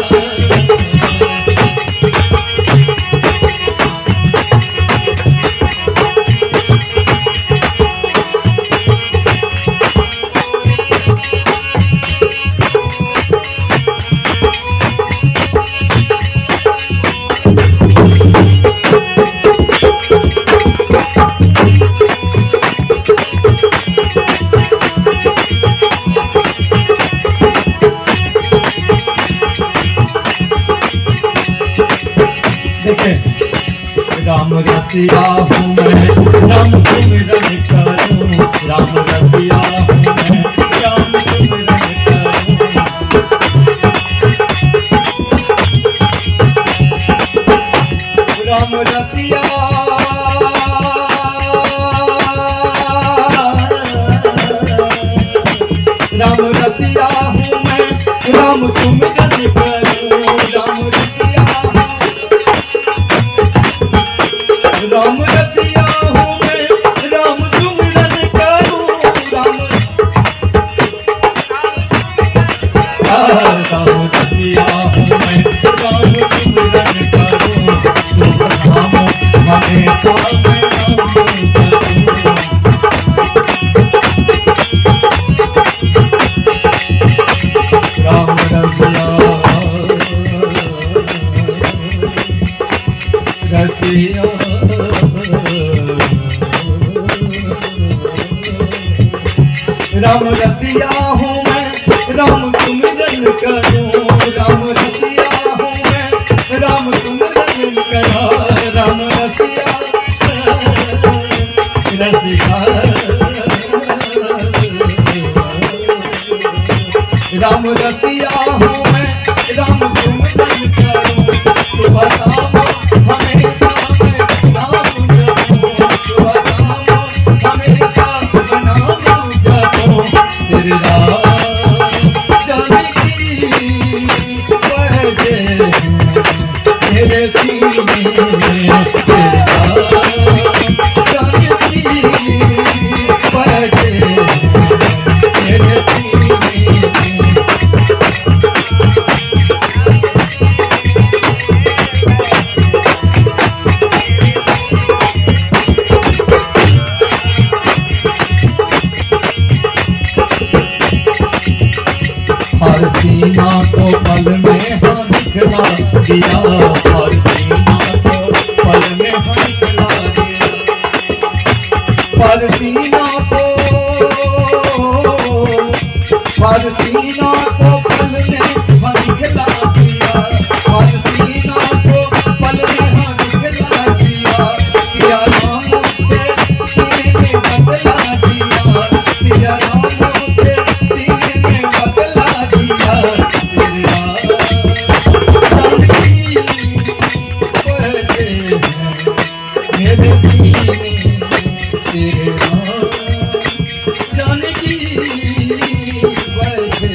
देखें राम रसिया हूँ मैं राम सिमरन करूं, राम रसिया हूँ मैं राम सिमरन करूं। राम रसिया राम रसिया हूँ मैं राम सिमरन करूं, राम रसिया राम रसिया हूँ मैं राम सिमरन करूं, राम रसिया हूँ मैं राम सिमरन करूं, शुभ नाम हमेशा मैं राम करूं। राम रसिया रसिया राम रसिया हूँ मैं राम सिमरन करूं, राम रसिया हूँ मैं राम सिमरन करूं, राम रसिया रसिया राम रसिया हूँ मैं राम सिमरन करूं, शुभ नाम हमेशा मैं नाम जपूं, शुभ नाम हमेशा नाम जपूं। श्री राम जानकी बजे मेरे सीने में, श्री राम जानकी बजे मेरे सीने में। हर सीना को पल में हाँ दिखला दिया, हर सीना को पल में हाँ दिखला दिया, हर सीना को हर सीना को पल में हाँ दिखला दिया, हर सीना को पल में हाँ दिखला दिया। सिया राम के सीने में बदला दिया, सिया राम के सीने में बदला दिया। श्री राम जानकी बजे मेरे सीने में, श्री राम जानकी बजे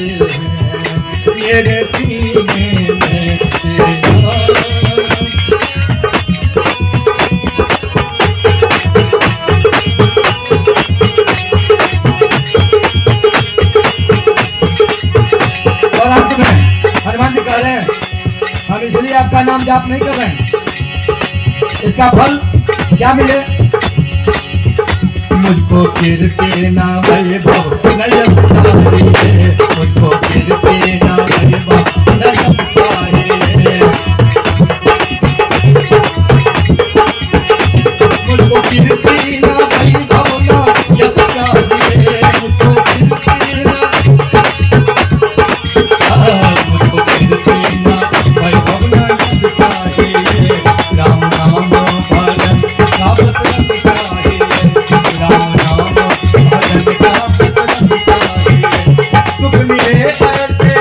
मेरे सीने में, श्री राम। और अंत में हनुमान जी कह रहे हैं हम इसलिए आपका नाम जाप नहीं कर रहे हैं, इसका फल क्या मिले। मुझको फिर के ना वैभव नयन चाहिए, मुझको फिर के ना वैभव नयन चाहिए, मुझको फिर के ना वैभव नयन चाहिए, मुझको फिर के ना मुझको फिर के ना वैभव नयन चाहिए। राम नाम भजन सब रंग चाहिए, राम नाम भजन सब रंग चाहिए। सुख मिले ऐसे,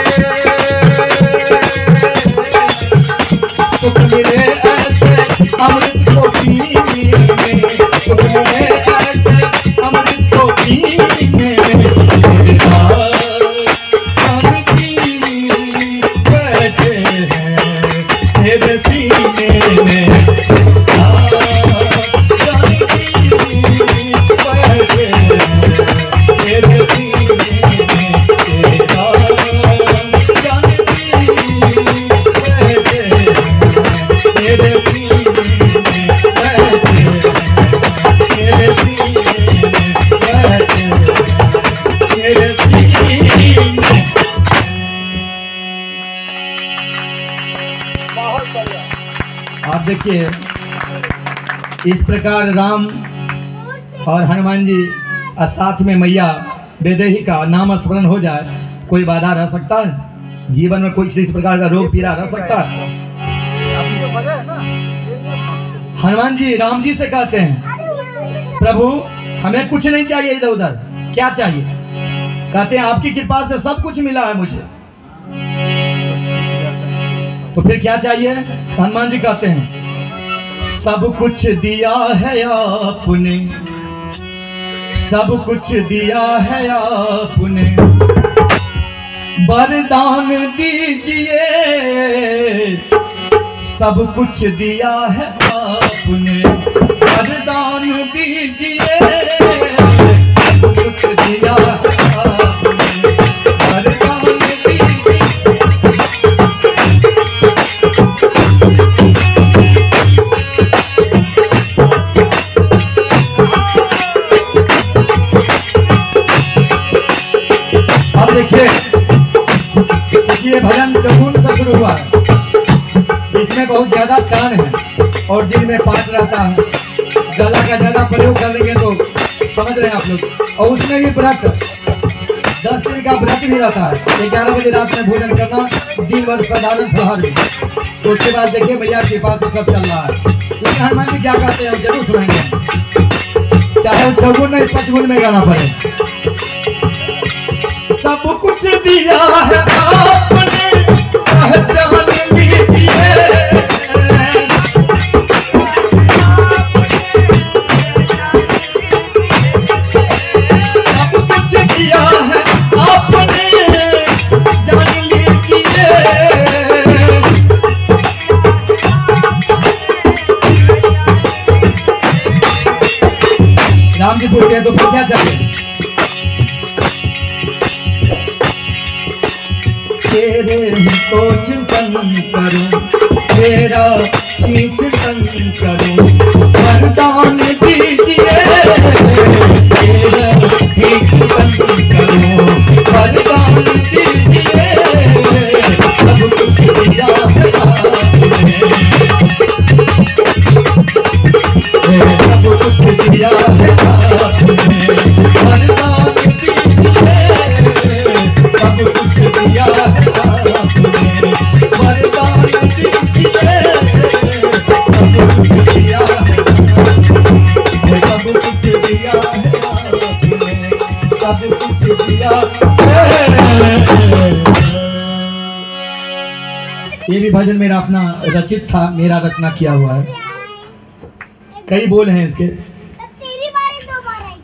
सुख मिले ऐसे अमृत को पीने में, सुख मिले ऐसे अमृत को पीने में। श्री राम जानकी बैठे हैं मेरे सीने में, आप देखिए इस प्रकार राम और हनुमान जी और साथ में मैया वैदेही का नाम स्मरण हो जाए, कोई बाधा रह सकता है जीवन में? कोई इस प्रकार का रोग पीड़ा रह सकता है? हनुमान जी राम जी से कहते हैं, प्रभु हमें कुछ नहीं चाहिए इधर उधर, क्या चाहिए? कहते हैं आपकी कृपा से सब कुछ मिला है मुझे, तो फिर क्या चाहिए? हनुमान जी कहते हैं सब कुछ दिया है आपने, सब कुछ दिया है आपने, वरदान दीजिए, सब कुछ दिया है आपने, वरदान दीजिए, सब कुछ दिया है आपने, वरदान दीजिए। अब देखिए, ये भजन चौगुन से शुरू हुआ है, इसमें बहुत ज्यादा टान है और दिन में पाठ रहता है, ज्यादा का ज्यादा प्रयोग कर लेंगे तो समझ रहे हैं आप लोग। और उसमें भी व्रत 10 दिन का व्रत भी रहता है, 11 बजे रात में भोजन करना, दिन भर साधारण फलाहार भी। तो उसके बाद देखिए भैया के पास सब चल रहा है, लेकिन हनुमान जी क्या कहते हैं जरूर सुनाएंगे, चाहे चौगुन में 55 में गाना पड़े। सब कुछ दिया है आपने, पहचान लीजिए, सब कुछ दिया है आपने, जान लीजिए। राम जी बोलते हैं तो फिर क्या चाहिए? तेरे तो चिंतन करूं, तेरा ही चिंतन करूं, वरदान दीजिए, तेरा ही चिंतन करूं, वरदान दीजिए, सब कुछ दिया है आपने, सब कुछ दिया है आपने, वरदान दीजिए, सब कुछ दिया है आपने, वरदान दीजिए, सब कुछ दिया है, सब कुछ दिया है आपने, सब कुछ दिया है। ये भी भजन मेरा अपना रचित था, मेरा रचना किया हुआ है, कई बोल हैं इसके।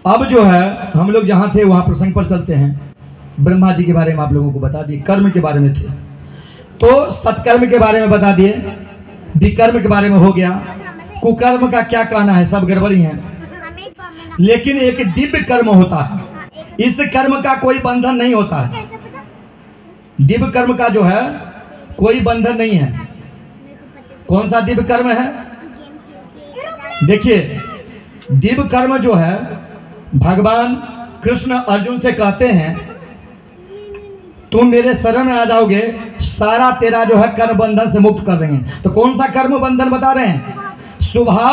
अब जो है हम लोग जहाँ थे वहाँ प्रसंग पर चलते हैं। ब्रह्मा जी के बारे में आप लोगों को बता दिए, कर्म के बारे में थे तो सत्कर्म के बारे में बता दिए, विकर्म के बारे में हो गया, कुकर्म का क्या कहना है, सब गड़बड़ी है। लेकिन एक दिव्य कर्म होता है, इस कर्म का कोई बंधन नहीं होता है, दिव्य कर्म का जो है कोई बंधन नहीं है। कौन सा दिव्य कर्म है? देखिए, दिव्य कर्म जो है भगवान कृष्ण अर्जुन से कहते हैं तुम मेरे शरण में आ जाओगे, सारा तेरा जो है कर्म बंधन से मुक्त कर देंगे। तो कौन सा कर्म बंधन बता रहे हैं? शुभा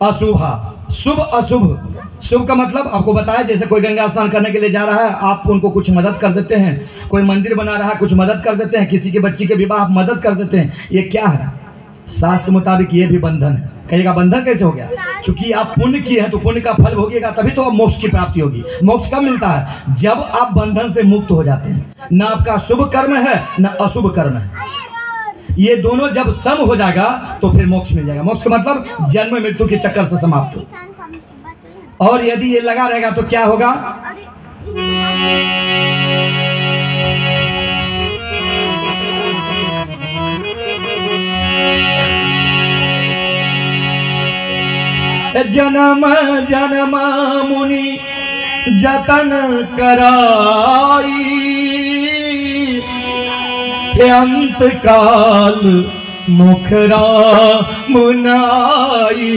अशुभा, शुभ अशुभ। शुभ का मतलब आपको बताया, जैसे कोई गंगा स्नान करने के लिए जा रहा है, आप उनको कुछ मदद कर देते हैं, कोई मंदिर बना रहा है कुछ मदद कर देते हैं, किसी की बच्ची के विवाह आप मदद कर देते हैं, ये क्या है? शास्त्र मुताबिक ये भी बंधन है। कहेगा बंधन कैसे हो गया? क्योंकि आप पुण्य किए हैं तो पुण्य का फल भोगिएगा, तभी तो मोक्ष की प्राप्ति होगी। मोक्ष कब मिलता है? जब आप बंधन से मुक्त हो जाते हैं। ना आपका शुभ कर्म है ना अशुभ कर्म है, ये दोनों जब सम हो जाएगा तो फिर मोक्ष मिल जाएगा। मोक्ष का मतलब जन्म मृत्यु के चक्कर से समाप्त। और यदि ये लगा रहेगा तो क्या होगा? जन्म जन्म मुनि जतन कराई, अंत काल मुखरा मुनाई।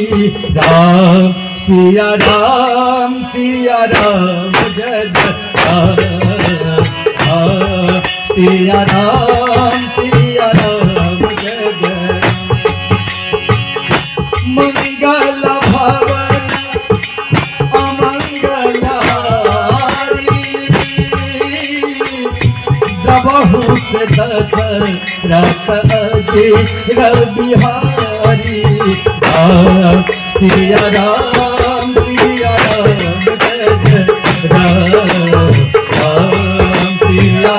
राम सिया राम सिया राम जय जय सिया राम जय जय। मंगल भवन अमंगल हारी, दबहु से दशरथ अजीर बिहारी। सिया राम सिया राम राम सिया।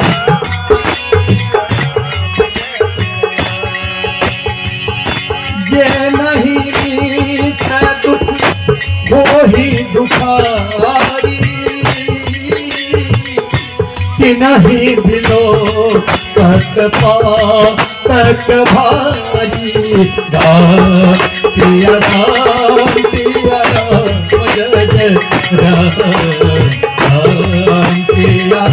ये नहीं मीत दुख वो ही दुखारी, कि नहीं बिलो तक पातक भारी। सिया राम सिया राम राम सिया।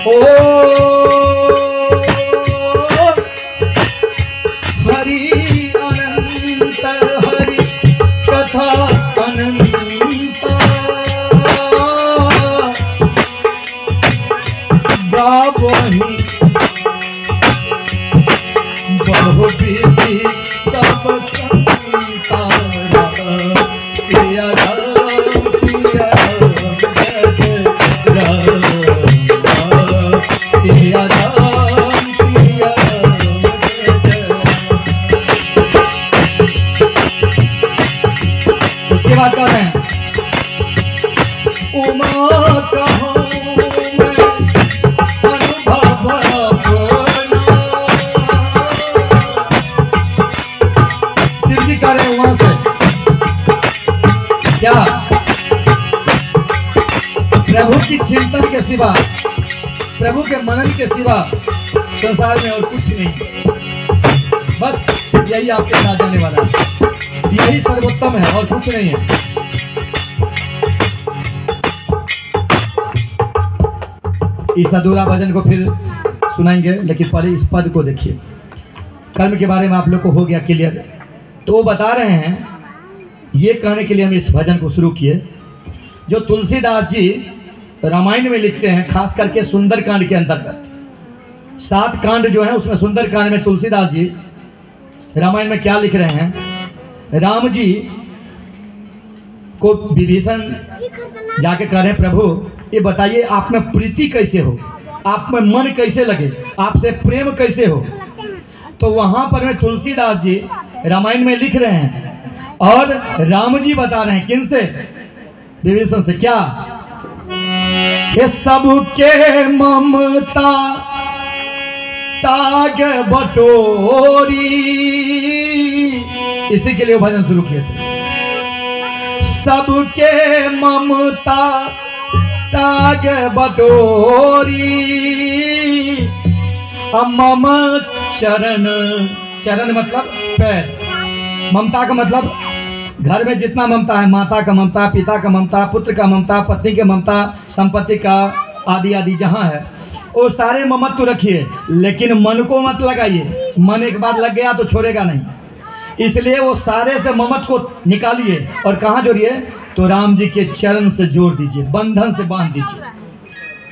ओ हरि अनंत हरि कथा अनंत गावहि बहुविधि सब संता। सिया राम सिया राम सिया राम सिया राम। उसके बाद कर रहे हैं उमा कहूँ मैं अनुभव अपना। शिव जी कह रहे हैं वहां से क्या प्रभु की चिंतन के सिवा, प्रभु के मनन के सिवा संसार में और कुछ नहीं। बस यही आपके साथ जाने वाला है, यही सर्वोत्तम है और कुछ नहीं है। इस अधूरा भजन को फिर सुनाएंगे, लेकिन पहले इस पद को देखिए। कर्म के बारे में आप लोग को हो गया क्लियर। तो वो बता रहे हैं, ये कहने के लिए हम इस भजन को शुरू किए, जो तुलसीदास जी रामायण में लिखते हैं, खास करके सुंदरकांड के अंतर्गत। 7 कांड जो है उसमें सुंदरकांड में तुलसीदास जी रामायण में क्या लिख रहे हैं। राम जी को विभीषण जाके कह रहे हैं, प्रभु ये बताइए आप में प्रीति कैसे हो, आप में मन कैसे लगे, आपसे प्रेम कैसे हो। तो वहां पर में तुलसीदास जी रामायण में लिख रहे हैं और राम जी बता रहे हैं किनसे, विभीषण से। क्या ये सबके ममता ताग बटोरी, इसी के लिए भजन शुरू किए थे। सबके ममता ताग बटोरी, मम चरण, चरण मतलब पैर, ममता का मतलब घर में जितना ममता है, माता का ममता, पिता का ममता, पुत्र का ममता, पत्नी के ममता, संपत्ति का आदि आदि जहाँ है वो सारे ममत्व रखिए, लेकिन मन को मत लगाइए। मन एक बार लग गया तो छोड़ेगा नहीं, इसलिए वो सारे से ममत्व को निकालिए और कहाँ जोड़िए, तो राम जी के चरण से जोड़ दीजिए, बंधन से बांध दीजिए,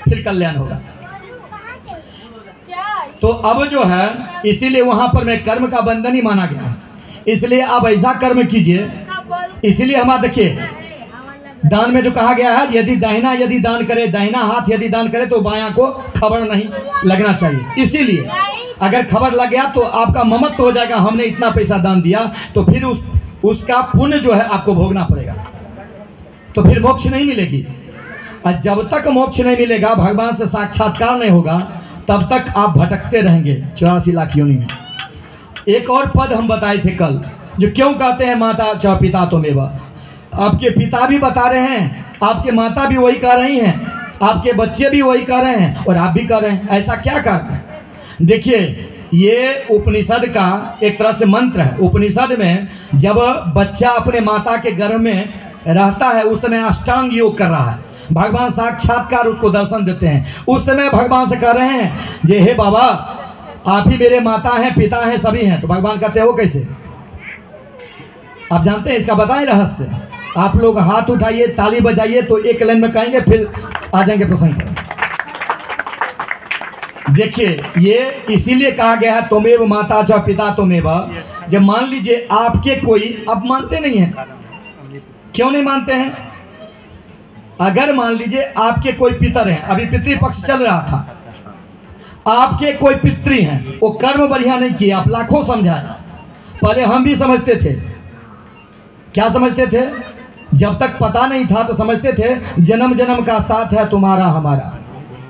फिर कल्याण होगा। तो अब जो है इसीलिए वहां पर में कर्म का बंधन ही माना गया है, इसलिए आप ऐसा कर्म कीजिए। इसीलिए हमारा देखिए दान में जो कहा गया है, यदि दान करे, दाहिना हाथ यदि दान करे तो बायां को खबर नहीं लगना चाहिए। इसीलिए अगर खबर लग गया तो आपका ममत्व हो जाएगा, हमने इतना पैसा दान दिया, तो फिर उसका पुण्य जो है आपको भोगना पड़ेगा, तो फिर मोक्ष नहीं मिलेगी। और जब तक मोक्ष नहीं मिलेगा, भगवान से साक्षात्कार नहीं होगा, तब तक आप भटकते रहेंगे 84 लाख योनि में। एक और पद हम बताए थे कल, जो क्यों कहते हैं माता च पिता त्वमेव। आपके पिता भी बता रहे हैं, आपके माता भी वही कह रही हैं, आपके बच्चे भी वही कह रहे हैं और आप भी कह रहे हैं। ऐसा क्या कारण है? देखिए, ये उपनिषद का एक तरह से मंत्र है। उपनिषद में जब बच्चा अपने माता के गर्भ में रहता है, उस समय अष्टांग योग कर रहा है, भगवान साक्षात्कार उसको दर्शन देते हैं। उस समय भगवान से कह रहे हैं, जे हे बाबा आप ही मेरे माता हैं, पिता हैं, सभी हैं। तो भगवान कहते हैं वो कैसे? आप जानते हैं इसका बताएं रहस्य। आप लोग हाथ उठाइए, ताली बजाइए, तो एक लाइन में कहेंगे, फिर आ जाएंगे प्रसंग पर। देखिए, ये इसीलिए कहा गया है त्वमेव माता च पिता त्वमेव। जब मान लीजिए आपके कोई, आप मानते नहीं हैं, क्यों नहीं मानते हैं? अगर मान लीजिए आपके कोई पितर हैं, अभी पितृपक्ष चल रहा था, आपके कोई पितृ हैं, वो कर्म बढ़िया नहीं किए, आप लाखों समझाए, पहले हम भी समझते थे, क्या समझते थे, जब तक पता नहीं था तो समझते थे जन्म जन्म का साथ है तुम्हारा हमारा,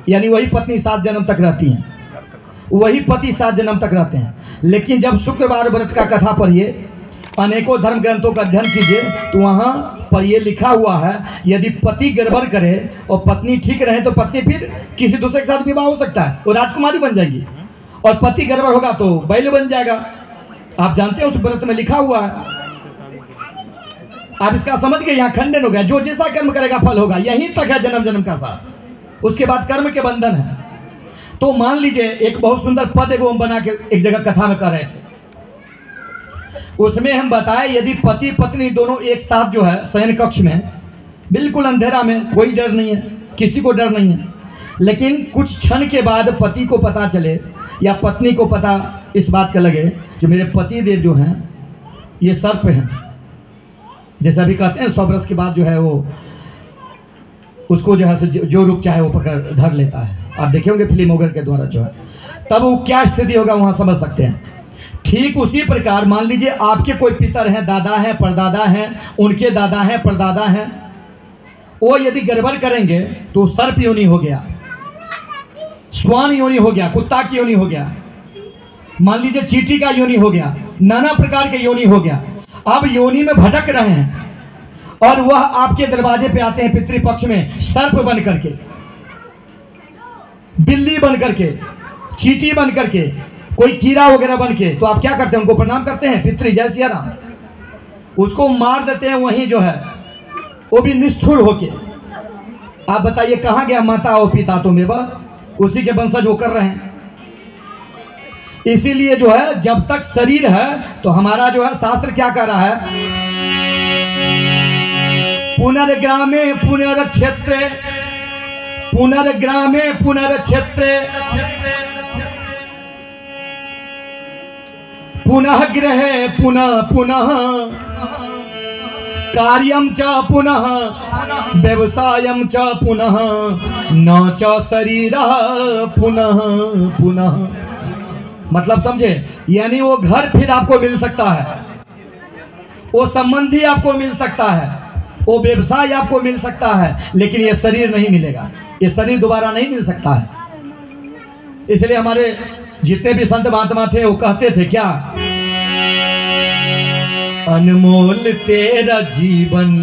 यानी वही पत्नी 7 जन्म तक रहती हैं, वही पति 7 जन्म तक रहते हैं। लेकिन जब शुक्रवार व्रत का कथा पढ़िए, अनेकों धर्म ग्रंथों का अध्ययन कीजिए, तो वहाँ पर ये लिखा हुआ है यदि पति गड़बड़ करे और पत्नी ठीक रहे तो पत्नी फिर किसी दूसरे के साथ विवाह हो सकता है, वो राजकुमारी बन जाएगी, और पति गड़बड़ होगा तो बैल बन जाएगा। आप जानते हैं उस व्रत में लिखा हुआ है, आप इसका समझ के यहाँ खंडन हो गया, जो जैसा कर्म करेगा फल होगा, यहीं तक है जन्म जन्म का साथ, उसके बाद कर्म के बंधन है। तो मान लीजिए एक बहुत सुंदर पद एवं बना के एक जगह कथा में कर रहे थे, उसमें हम बताए यदि पति पत्नी दोनों एक साथ जो है शयन कक्ष में, बिल्कुल अंधेरा में, कोई डर नहीं है, किसी को डर नहीं है, लेकिन कुछ क्षण के बाद पति को पता चले या पत्नी को पता इस बात का लगे कि मेरे पति देव जो हैं ये सर्प हैं, जैसा भी कहते हैं 100 वर्ष के बाद जो है वो उसको जो है जो रूप चाहे वो पकड़ धर लेता है, आप देखे होंगे फिल्म वगैरह के द्वारा जो है, तब वो क्या स्थिति होगा वहाँ समझ सकते हैं। ठीक उसी प्रकार मान लीजिए आपके कोई पितर हैं, दादा हैं, परदादा हैं, उनके दादा हैं, परदादा हैं, वो यदि गड़बड़ करेंगे तो सर्प योनि हो गया, स्वान योनि हो गया, कुत्ता की योनि हो गया, मान लीजिए चींटी का योनि हो गया, नाना प्रकार के योनि हो गया। अब योनि में भटक रहे हैं और वह आपके दरवाजे पे आते हैं पितृपक्ष में सर्प बन करके, बिल्ली बन करके, चींटी बन करके, कोई कीड़ा वगैरह बन के, तो आप क्या करते हैं, उनको प्रणाम करते हैं, पितृ जय सिया राम, उसको मार देते हैं वहीं जो है, वो भी निष्ठुर होके। आप बताइए कहाँ गया माता और पिता, तो मेवा उसी के वंशज वो कर रहे हैं। इसीलिए जो है जब तक शरीर है तो हमारा जो है शास्त्र क्या कह रहा है, पुनर्ग्रामे पुनर्क्षेत्रे, पुनर्ग्रामे पुनर्क्षेत्रे, पुनः गृहे पुनः पुनः, कार्यम च पुनः, व्यवसायम च पुनः, न च शरीरः पुनः पुनः। मतलब समझे, यानी वो घर फिर आपको मिल सकता है, वो संबंधी आपको मिल सकता है, वो व्यवसाय आपको मिल सकता है, लेकिन ये शरीर नहीं मिलेगा, ये शरीर दोबारा नहीं मिल सकता है। इसलिए हमारे जितने भी संत महात्मा थे वो कहते थे क्या, अनमोल तेरा जीवन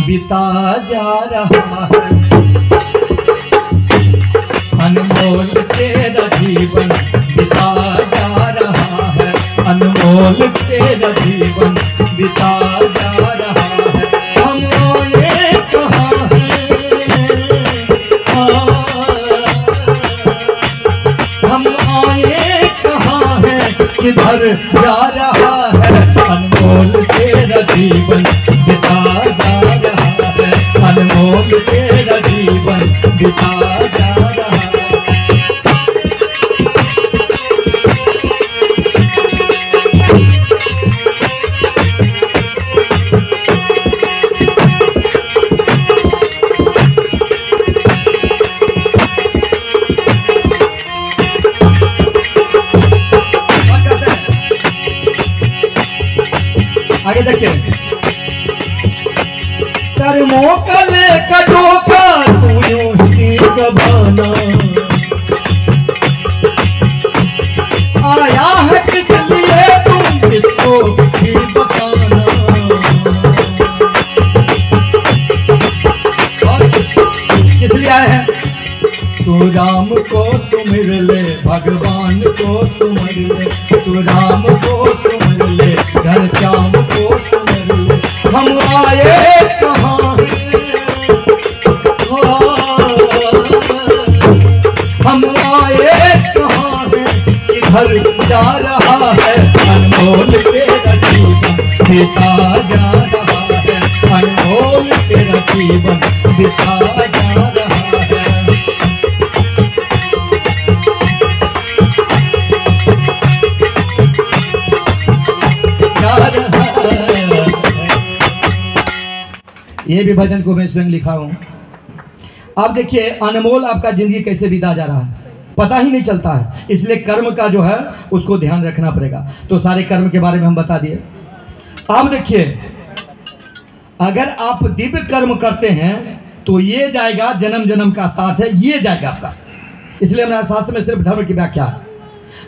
बिता जा रहा है, अनमोल तेरा जीवन बिता जा रहा है, अनमोल तेरा जीवन बिता जा रहा है, हम ये कहाँ हम आए कहाँ हैं, किधर जा रहा है, अनमोल तेरा जीवन बिता जा रहा है, अनमोल तेरा जीवन बिता जा रहा है। आगे देखिए, कर्मों का लेकर धोखा तू यूं ही गवाना, आया है किस लिए तुम किसको भी बताना, किस लिए आए हैं, तू राम को सुमिर ले, भगवान को सुमिर ले, तू राम को सुमिर ले, घर श्याम को सुमिर ले, हम आए कहाँ हम आए कहाँ हैं, किधर जा रहा है, अनमोल तेरा जीवन बिता जा रहा है, अनमोल तेरा जीवन बिता जा रहा है। ये भी भजन को मैं स्वयं लिखा हूँ, अब देखिए अनमोल आपका जिंदगी कैसे बीता जा रहा है, पता ही नहीं चलता है। इसलिए कर्म का जो है उसको ध्यान रखना पड़ेगा। तो सारे कर्म के बारे में हम बता दिए। अब देखिए अगर आप दिव्य कर्म करते हैं तो ये जाएगा, जन्म जन्म का साथ है, ये जाएगा आपका। इसलिए हमारे शास्त्र में सिर्फ धर्म की व्याख्या है।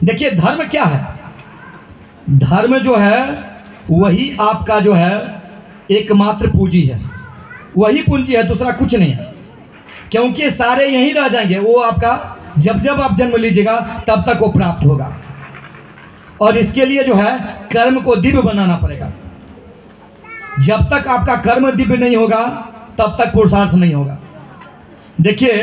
देखिए धर्म क्या है? धर्म जो है वही आपका जो है एकमात्र पूंजी है, वही पूंजी है, दूसरा कुछ नहीं है। क्योंकि सारे यहीं रह जाएंगे, वो आपका जब जब आप जन्म लीजिएगा तब तक वो प्राप्त होगा। और इसके लिए जो है कर्म को दिव्य बनाना पड़ेगा। जब तक आपका कर्म दिव्य नहीं होगा तब तक पुरुषार्थ नहीं होगा। देखिए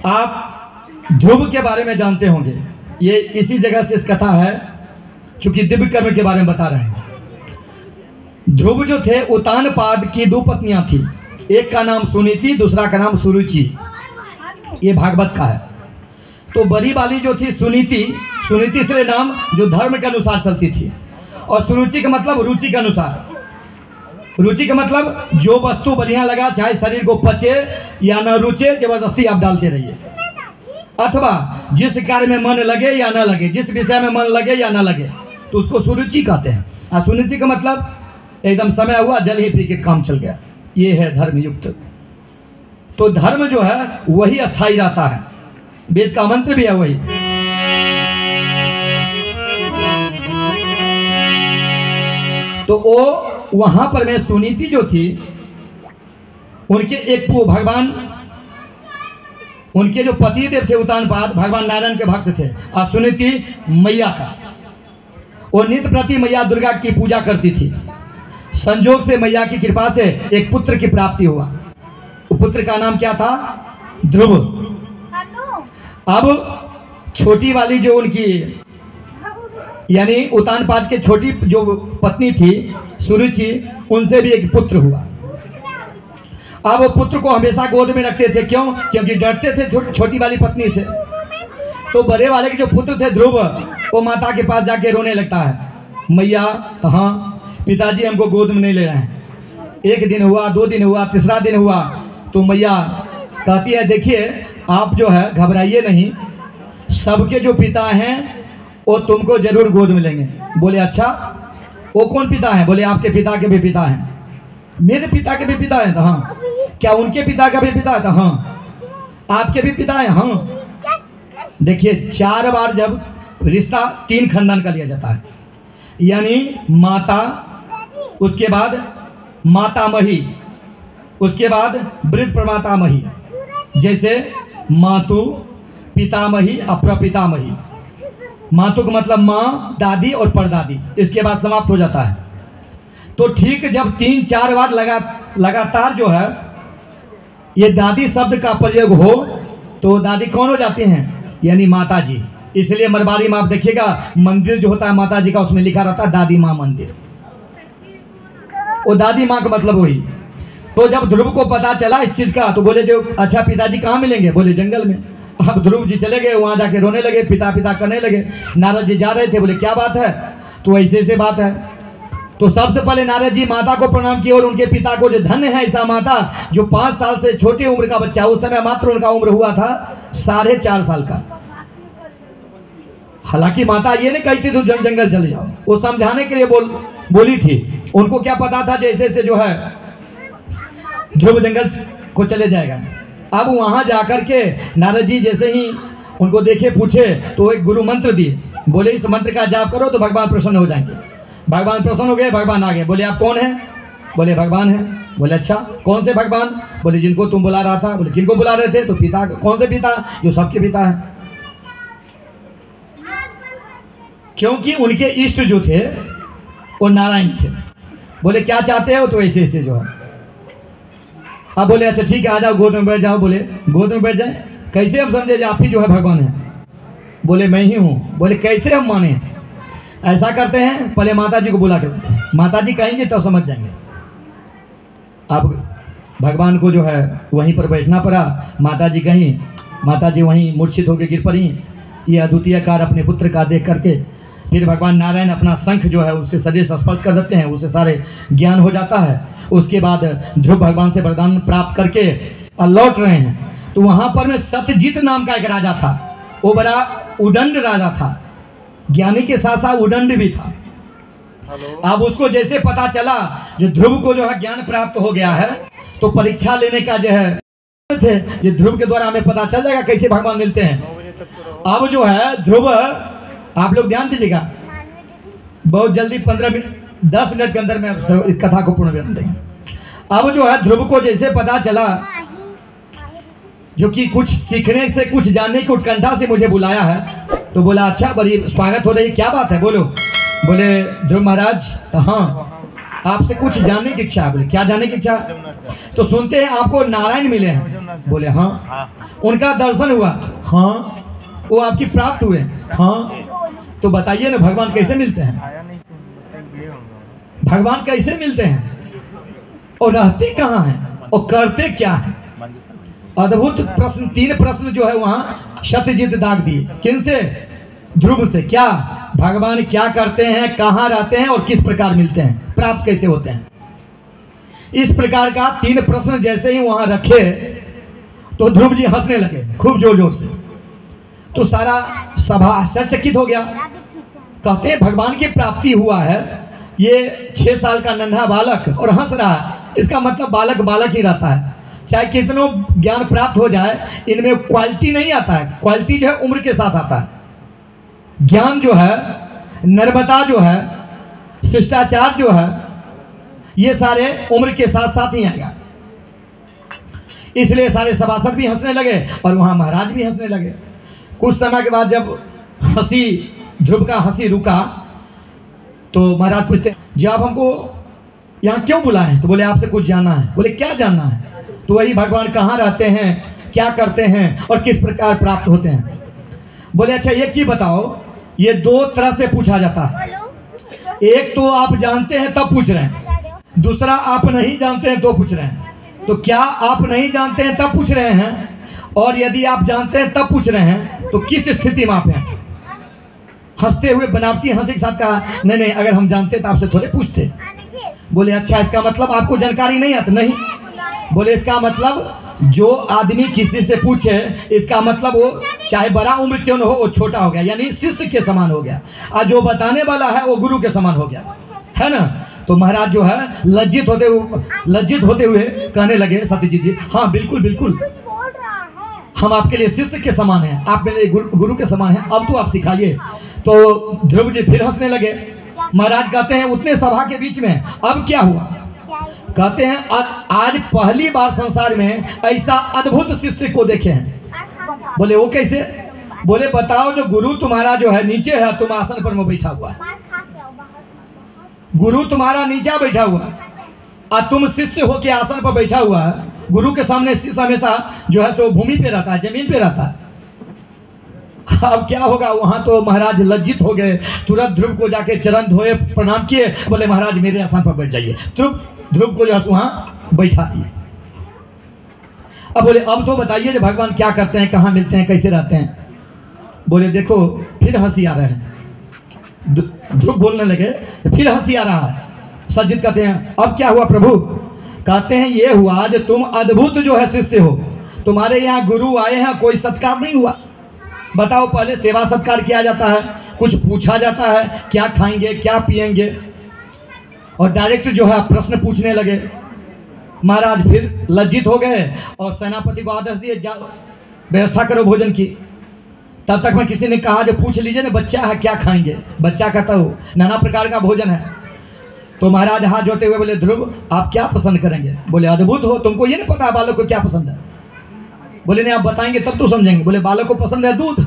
आप ध्रुव के बारे में जानते होंगे, ये इसी जगह से इस कथा है, चूंकि दिव्य कर्म के बारे में बता रहे हैं। ध्रुव जो थे उतानपाद की 2 पत्नियां थी, एक का नाम सुनीति, दूसरा का नाम सुरुचि। ये भागवत का है। तो बड़ी वाली जो थी सुनीति, सुनीति से नाम जो धर्म के अनुसार चलती थी, और सुरुचि का मतलब रुचि के अनुसार। रुचि का मतलब जो वस्तु बढ़िया लगा, चाहे शरीर को पचे या न रुचे, जबरदस्ती आप डालते रहिए। अथवा जिस कार्य में मन लगे या न लगे, जिस विषय में मन लगे या न लगे, तो उसको सुरुचि कहते हैं। और सुनीति का मतलब एकदम समय हुआ, जल ही पी के काम चल गया, ये है धर्मयुक्त। तो धर्म जो है वही अस्थाई रहता है, वेद का मंत्र भी है वही। तो वो वहां पर में सुनीति जो थी, उनके एक भगवान, उनके जो पति देव थे उतानपाद, भगवान नारायण के भक्त थे, और सुनीति मैया का, और नित्य प्रति मैया दुर्गा की पूजा करती थी। संजोग से मैया की कृपा से एक पुत्र की प्राप्ति हुआ। पुत्र का नाम क्या था? ध्रुव। अब छोटी वाली जो उनकी यानी उतानपाद के छोटी जो पत्नी थी सुरुचि, उनसे भी एक पुत्र हुआ। अब वो पुत्र को हमेशा गोद में रखते थे, क्यों? क्योंकि डरते थे छोटी वाली पत्नी से। तो बड़े वाले के जो पुत्र थे ध्रुव, वो माता के पास जाके रोने लगता है, मैया कहाँ, पिताजी हमको गोद में नहीं ले रहे हैं। 1 दिन हुआ, 2 दिन हुआ, तीसरा दिन हुआ, तो मैया कहती है देखिए आप जो है घबराइए नहीं, सबके जो पिता हैं वो तुमको जरूर गोद में लेंगे। बोले अच्छा, वो कौन पिता है? बोले आपके पिता के भी पिता हैं। मेरे पिता के भी पिता है? तो हाँ। क्या उनके पिता का भी पिता है? तो हाँ। आपके भी पिता है? हाँ। देखिए 4 बार जब रिश्ता 3 खंडन का लिया जाता है, यानी माता, उसके बाद मातामही, उसके बाद वृद्ध प्रमातामही, जैसे मातु, पितामही, अप्रपितामही। मातु का मतलब माँ, दादी और परदादी, इसके बाद समाप्त हो जाता है। तो ठीक जब 3-4 बार लगातार जो है ये दादी शब्द का प्रयोग हो, तो दादी कौन हो जाती हैं? यानी माता जी। इसलिए मरवाड़ी में आप देखिएगा मंदिर जो होता है माता जी का, उसमें लिखा रहता है दादी माँ मंदिर। वो दादी माँ का मतलब वही। तो जब ध्रुव को पता चला इस चीज का, तो बोले जो अच्छा पिताजी कहाँ मिलेंगे? बोले जंगल में। अब ध्रुव जी चले गए, वहां जाके रोने लगे, पिता पिता करने लगे। नारद जी जा रहे थे, बोले क्या बात है? तो ऐसे ऐसे बात है। तो सबसे पहले नारद जी माता को प्रणाम किए और उनके पिता को, जो धन्य है ऐसा माता जो 5 साल से छोटी उम्र का बच्चा, उस समय मात्र उनका उम्र हुआ था 4.5 साल का। हालांकि माता ये नहीं कहती थी जंगल चले जाओ, वो समझाने के लिए बोली थी। उनको क्या पता था जैसे से जो है ध्रुव जंगल को चले जाएगा। अब वहां जाकर के नारद जी जैसे ही उनको देखे, पूछे, तो एक गुरु मंत्र दिए। बोले इस मंत्र का जाप करो तो भगवान प्रसन्न हो जाएंगे। भगवान प्रसन्न हो गए, भगवान आ गए। बोले आप कौन हैं? बोले भगवान हैं। बोले अच्छा कौन से भगवान? बोले जिनको तुम बुला रहा था। बोले किनको बुला रहे थे? तो पिता। कौन से पिता? जो सबके पिता हैं। क्योंकि उनके इष्ट जो थे वो नारायण थे। बोले क्या चाहते हो? तो ऐसे ऐसे जो है। अब बोले अच्छा ठीक है आ जाओ, गोद में बैठ जाओ। बोले गोद में बैठ जाए? कैसे हम समझे आप ही जो है भगवान है? बोले मैं ही हूँ। बोले कैसे हम माने? ऐसा करते हैं पहले माता जी को बुला के लाते हैं, माता जी कहेंगे तब समझ जाएंगे। अब भगवान को जो है वहीं पर बैठना पड़ा। माता जी कहीं, माता जी वहीं मूर्छित होकर गिर पड़ी। ये अद्वितीय कार्य अपने पुत्र का देख करके फिर भगवान नारायण अपना शंख जो है उससे शरीर से स्पर्श कर देते हैं, उससे सारे ज्ञान हो जाता है। उसके बाद ध्रुव भगवान से वरदान प्राप्त करके और लौट रहे हैं, तो वहां पर में सत्यजीत नाम का एक राजा था। वो बड़ा उदंड राजा था, ज्ञानी के साथ साथ उदंड भी था। अब उसको जैसे पता चला जो ध्रुव को जो है ज्ञान प्राप्त हो गया है, तो परीक्षा लेने का जो है थे, जो ध्रुव के द्वारा हमें पता चल जाएगा कैसे भगवान मिलते हैं। अब जो है ध्रुव, आप लोग ध्यान दीजिएगा, बहुत जल्दी 15 मिनट 10 मिनट के अंदर में इस कथा को पूर्ण विराम देंगे। अब जो है ध्रुव को जैसे पता चला जो कि कुछ सीखने से, कुछ जानने की उत्कंठा से मुझे बुलाया है, तो बोला अच्छा बड़ी स्वागत हो रही है, क्या बात है बोलो। बोले ध्रुव महाराज, तो हाँ आपसे कुछ जानने की इच्छा है। बोले क्या जानने की इच्छा? तो सुनते हैं आपको नारायण मिले हैं। बोले हाँ। उनका दर्शन हुआ? हाँ। वो आपकी प्राप्त हुए? हाँ। तो बताइए ना भगवान कैसे मिलते हैं, भगवान कैसे मिलते हैं और रहते कहाँ हैं और करते क्या है? अद्भुत प्रश्न, 3 प्रश्न जो है वहां सत्यजीत दाग दिए। किनसे? ध्रुव से। क्या भगवान क्या करते हैं, कहाँ रहते हैं और किस प्रकार मिलते हैं, प्राप्त कैसे होते हैं? इस प्रकार का 3 प्रश्न जैसे ही वहां रखे तो ध्रुव जी हंसने लगे खूब जोर जोर से। तो सारा सभा आश्चर्यचकित हो गया। कहते हैं भगवान की प्राप्ति हुआ है, ये 6 साल का नन्हा बालक और हंस रहा है, इसका मतलब बालक बालक ही रहता है। चाहे कितनों ज्ञान प्राप्त हो जाए, इनमें क्वालिटी नहीं आता है। क्वालिटी जो है उम्र के साथ आता है। ज्ञान जो है, नर्मता जो है, शिष्टाचार जो है, ये सारे उम्र के साथ साथ ही आएगा। इसलिए सारे सभासद भी हंसने लगे और वहां महाराज भी हंसने लगे। कुछ समय के बाद जब हंसी, ध्रुव का हंसी रुका, तो महाराज पूछते जी आप हमको यहाँ क्यों बुलाए? तो बोले आपसे कुछ जानना है। बोले क्या जानना है? तो वही भगवान कहाँ रहते हैं, क्या करते हैं और किस प्रकार प्राप्त होते हैं। बोले अच्छा एक चीज बताओ, ये 2 तरह से पूछा जाता है। एक तो आप जानते हैं तब पूछ रहे हैं, दूसरा आप नहीं जानते हैं तो पूछ रहे हैं। तो क्या आप नहीं जानते हैं तब पूछ रहे हैं, और यदि आप जानते हैं तब पूछ रहे हैं, तो किस स्थिति में आप हैं? हंसते हुए बनावटी हंसी के साथ कहा नहीं नहीं, अगर हम जानते तो आपसे थोड़े पूछते। बोले अच्छा इसका मतलब आपको जानकारी नहीं आता? नहीं। बोले इसका मतलब जो आदमी किसी से पूछे, इसका मतलब वो चाहे बड़ा उम्र क्यों न हो, वो छोटा हो गया, यानी शिष्य के समान हो गया, और जो बताने वाला है वो गुरु के समान हो गया, है ना। तो महाराज जो है लज्जित होते हुए कहने लगे सत्यजीत जी, हाँ बिल्कुल बिल्कुल, हम आपके लिए शिष्य के समान हैं, आप मेरे गुरु के समान हैं, अब तो आप सिखाइए। तो ध्रुव जी फिर हंसने लगे। महाराज कहते हैं उतने सभा के बीच में अब क्या हुआ? कहते हैं आज पहली बार संसार में ऐसा अद्भुत शिष्य को देखे हैं। बोले वो कैसे? बोले बताओ, जो गुरु तुम्हारा जो है नीचे है, तुम आसन पर में बैठा हुआ है, गुरु तुम्हारा नीचे बैठा हुआ है और तुम शिष्य होके आसन पर बैठा हुआ है। गुरु के सामने शिष्य हमेशा जो है सो भूमि पे रहता है, जमीन पे रहता है। अब क्या होगा? वहां तो महाराज लज्जित हो गए, तुरंत ध्रुव को जाके चरण धोए, प्रणाम किए, बोले महाराज मेरे आसन पर बैठ जाइए। ध्रुव को जो है वहां बैठा दिए। अब बोले अब तो बताइए जो भगवान क्या करते हैं, कहाँ मिलते हैं, कैसे रहते हैं? बोले देखो फिर हंसी आ रहे हैं। ध्रुव बोलने लगे, फिर हंसी आ रहा है। सज्जित कहते हैं अब क्या हुआ प्रभु? कहते हैं ये हुआ जो तुम अद्भुत जो है शिष्य हो, तुम्हारे यहाँ गुरु आए हैं, कोई सत्कार नहीं हुआ। बताओ, पहले सेवा सत्कार किया जाता है, कुछ पूछा जाता है क्या खाएंगे क्या पिएंगे, और डायरेक्ट जो है प्रश्न पूछने लगे। महाराज फिर लज्जित हो गए और सेनापति को आदेश दिए जाओ व्यवस्था करो भोजन की। तब तक में किसी ने कहा जो पूछ लीजिए ना बच्चा है क्या खाएंगे। बच्चा कहता हो नाना प्रकार का भोजन है। तो महाराज हाथ जोड़ते हुए बोले ध्रुव आप क्या पसंद करेंगे? बोले अद्भुत हो, तुमको ये नहीं पता बालक को क्या पसंद है? बोले नहीं आप बताएंगे तब तो समझेंगे। बोले बालक को पसंद है दूध।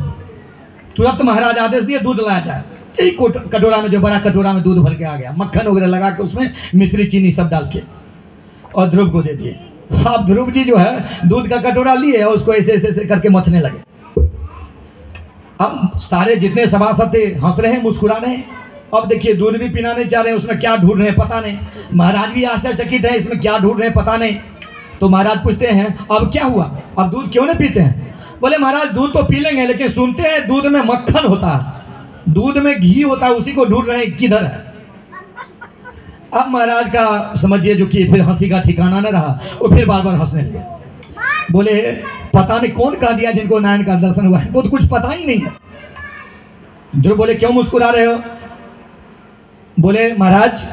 तुरंत महाराज आदेश दिए दूध लाया जाए। एक कटोरा में, जो बड़ा कटोरा में दूध भर के आ गया, मक्खन वगैरह लगा के उसमें मिश्री चीनी सब डाल के, और ध्रुव को दे दिए। अब ध्रुव जी जो है दूध का कटोरा लिए और उसको ऐसे ऐसे करके मथने लगे। अब सारे जितने सभासद थे हंस रहे हैं, मुस्कुरा रहे हैं। अब देखिए दूध भी पीना नहीं चाह रहे हैं, उसमें क्या ढूंढ रहे हैं पता नहीं। महाराज भी आश्चर्यचकित है, इसमें क्या ढूंढ रहे हैं पता नहीं। तो महाराज पूछते हैं अब क्या हुआ, अब दूध क्यों नहीं पीते हैं? बोले महाराज दूध तो पी लेंगे, लेकिन सुनते हैं दूध में मक्खन होता है, दूध में घी होता है, उसी को ढूंढ रहे हैं किधर है। अब महाराज का समझिए जो कि फिर हंसी का ठिकाना न रहा, वो फिर बार बार हंसने लगे। बोले पता नहीं कौन कह दिया जिनको नारायण का दर्शन हुआ है, वो तो कुछ पता ही नहीं है। ध्रुव बोले क्यों मुस्कुरा रहे हो? बोले महाराज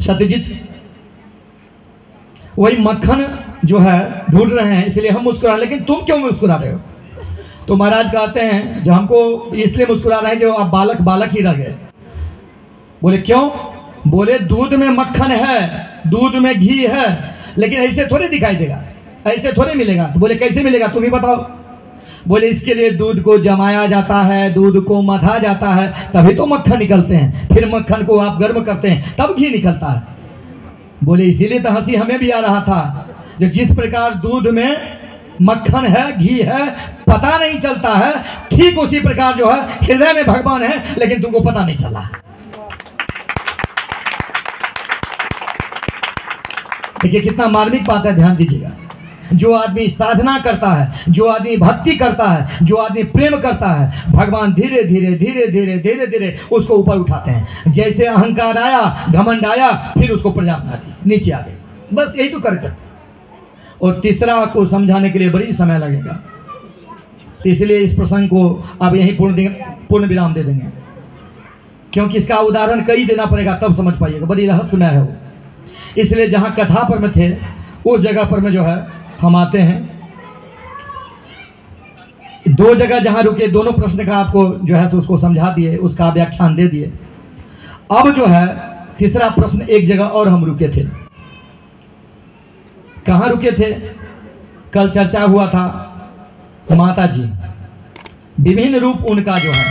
सत्यजित वही मक्खन जो है ढूंढ रहे हैं इसलिए हम मुस्कुरा रहे हैं, लेकिन तुम क्यों मुस्कुरा रहे हो? तो महाराज कहते हैं जो हमको इसलिए मुस्कुरा रहे हैं जो आप बालक बालक ही रह गए। बोले क्यों? बोले दूध में मक्खन है, दूध में घी है, लेकिन ऐसे थोड़े दिखाई देगा, ऐसे थोड़े मिलेगा। तो बोले कैसे मिलेगा तुम ही बताओ। बोले इसके लिए दूध को जमाया जाता है, दूध को मथा जाता है, तभी तो मक्खन निकलते हैं, फिर मक्खन को आप गर्म करते हैं तब घी निकलता है। बोले इसीलिए तो हंसी हमें भी आ रहा था, जो जिस प्रकार दूध में मक्खन है, घी है, पता नहीं चलता है, ठीक उसी प्रकार जो है हृदय में भगवान है, लेकिन तुमको पता नहीं चला। देखिए कितना मार्मिक बात है, ध्यान दीजिएगा। जो आदमी साधना करता है, जो आदमी भक्ति करता है, जो आदमी प्रेम करता है, भगवान धीरे धीरे धीरे धीरे धीरे धीरे उसको ऊपर उठाते हैं। जैसे अहंकार आया, घमंड आया, फिर उसको प्रजापना दी, नीचे आ गई। बस यही तो करते। और तीसरा को समझाने के लिए बड़ी समय लगेगा, तो इसलिए इस प्रसंग को अब यहीं पूर्ण विराम दे देंगे, क्योंकि इसका उदाहरण कई देना पड़ेगा तब समझ पाइएगा, बड़ी रहस्यमय है वो। इसलिए जहाँ कथा पर में थे उस जगह पर में जो है हम आते हैं। दो जगह जहाँ रुके, दोनों प्रश्न का आपको जो है उसको समझा दिए, उसका व्याख्यान दे दिए। अब जो है तीसरा प्रश्न एक जगह और हम रुके थे। कहाँ रुके थे? कल चर्चा हुआ था माता जी, विभिन्न रूप उनका जो है,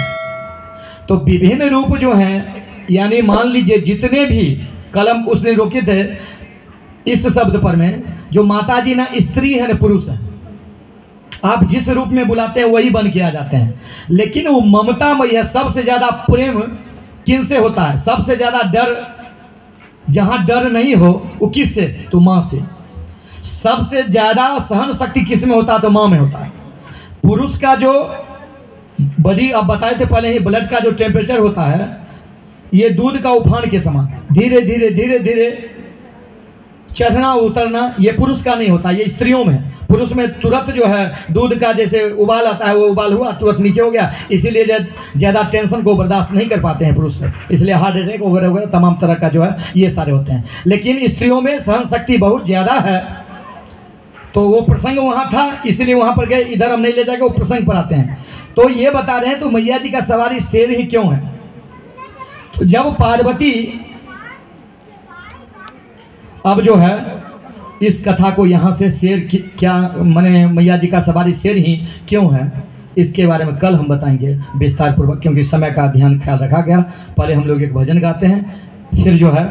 तो विभिन्न रूप जो है, यानी मान लीजिए जितने भी कलम उसने रोके थे इस शब्द पर में, जो माता जी ना स्त्री है ना पुरुष है, आप जिस रूप में बुलाते हैं वही बन के आ जाते हैं। लेकिन वो ममता मैया, सबसे ज्यादा प्रेम किन से होता है? सबसे ज्यादा डर जहां डर नहीं हो वो किससे? तो मां से। सबसे ज्यादा सहन शक्ति किस में होता है? तो मां में होता है। पुरुष का जो बॉडी, अब बताए थे पहले ही, ब्लड का जो टेम्परेचर होता है ये दूध का उफान के समान धीरे धीरे धीरे धीरे चढ़ना उतरना, ये पुरुष का नहीं होता, ये स्त्रियों में। पुरुष में तुरंत जो है दूध का जैसे उबाल आता है, वो उबाल हुआ तुरंत नीचे हो गया, इसीलिए ज़्यादा टेंशन को बर्दाश्त नहीं कर पाते हैं पुरुष से, इसलिए हार्ट अटैक वगैरह वगैरह तमाम तरह का जो है ये सारे होते हैं। लेकिन स्त्रियों में सहन शक्ति बहुत ज़्यादा है, तो वो प्रसंग वहाँ था इसलिए वहाँ पर गए। इधर हम नहीं ले जाके वो प्रसंग पर आते हैं। तो ये बता रहे हैं तो मैया जी का सवारी शेर ही क्यों है? तो जब पार्वती, अब जो है इस कथा को यहाँ से शेर क्या माने, मैया जी का सवारी शेर ही क्यों है, इसके बारे में कल हम बताएंगे विस्तार पूर्वक, क्योंकि समय का ध्यान ख्याल रखा गया। पहले हम लोग एक भजन गाते हैं, फिर जो है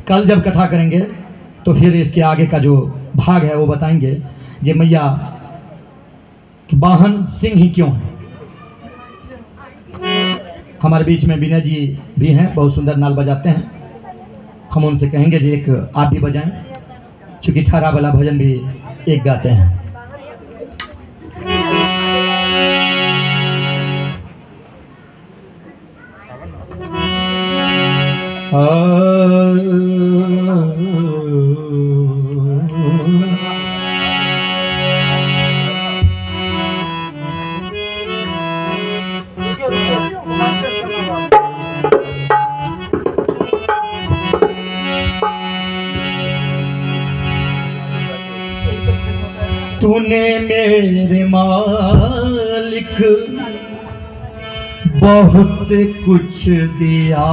कल जब कथा करेंगे तो फिर इसके आगे का जो भाग है वो बताएंगे, जे मैया वाहन सिंह ही क्यों है। हमारे बीच में विनय जी भी हैं, बहुत सुंदर नाल बजाते हैं। हम उनसे कहेंगे जी एक आप भी बजाएं, चूँकि ठारा वाला भजन भी एक गाते हैं। तूने मेरे मालिक बहुत कुछ दिया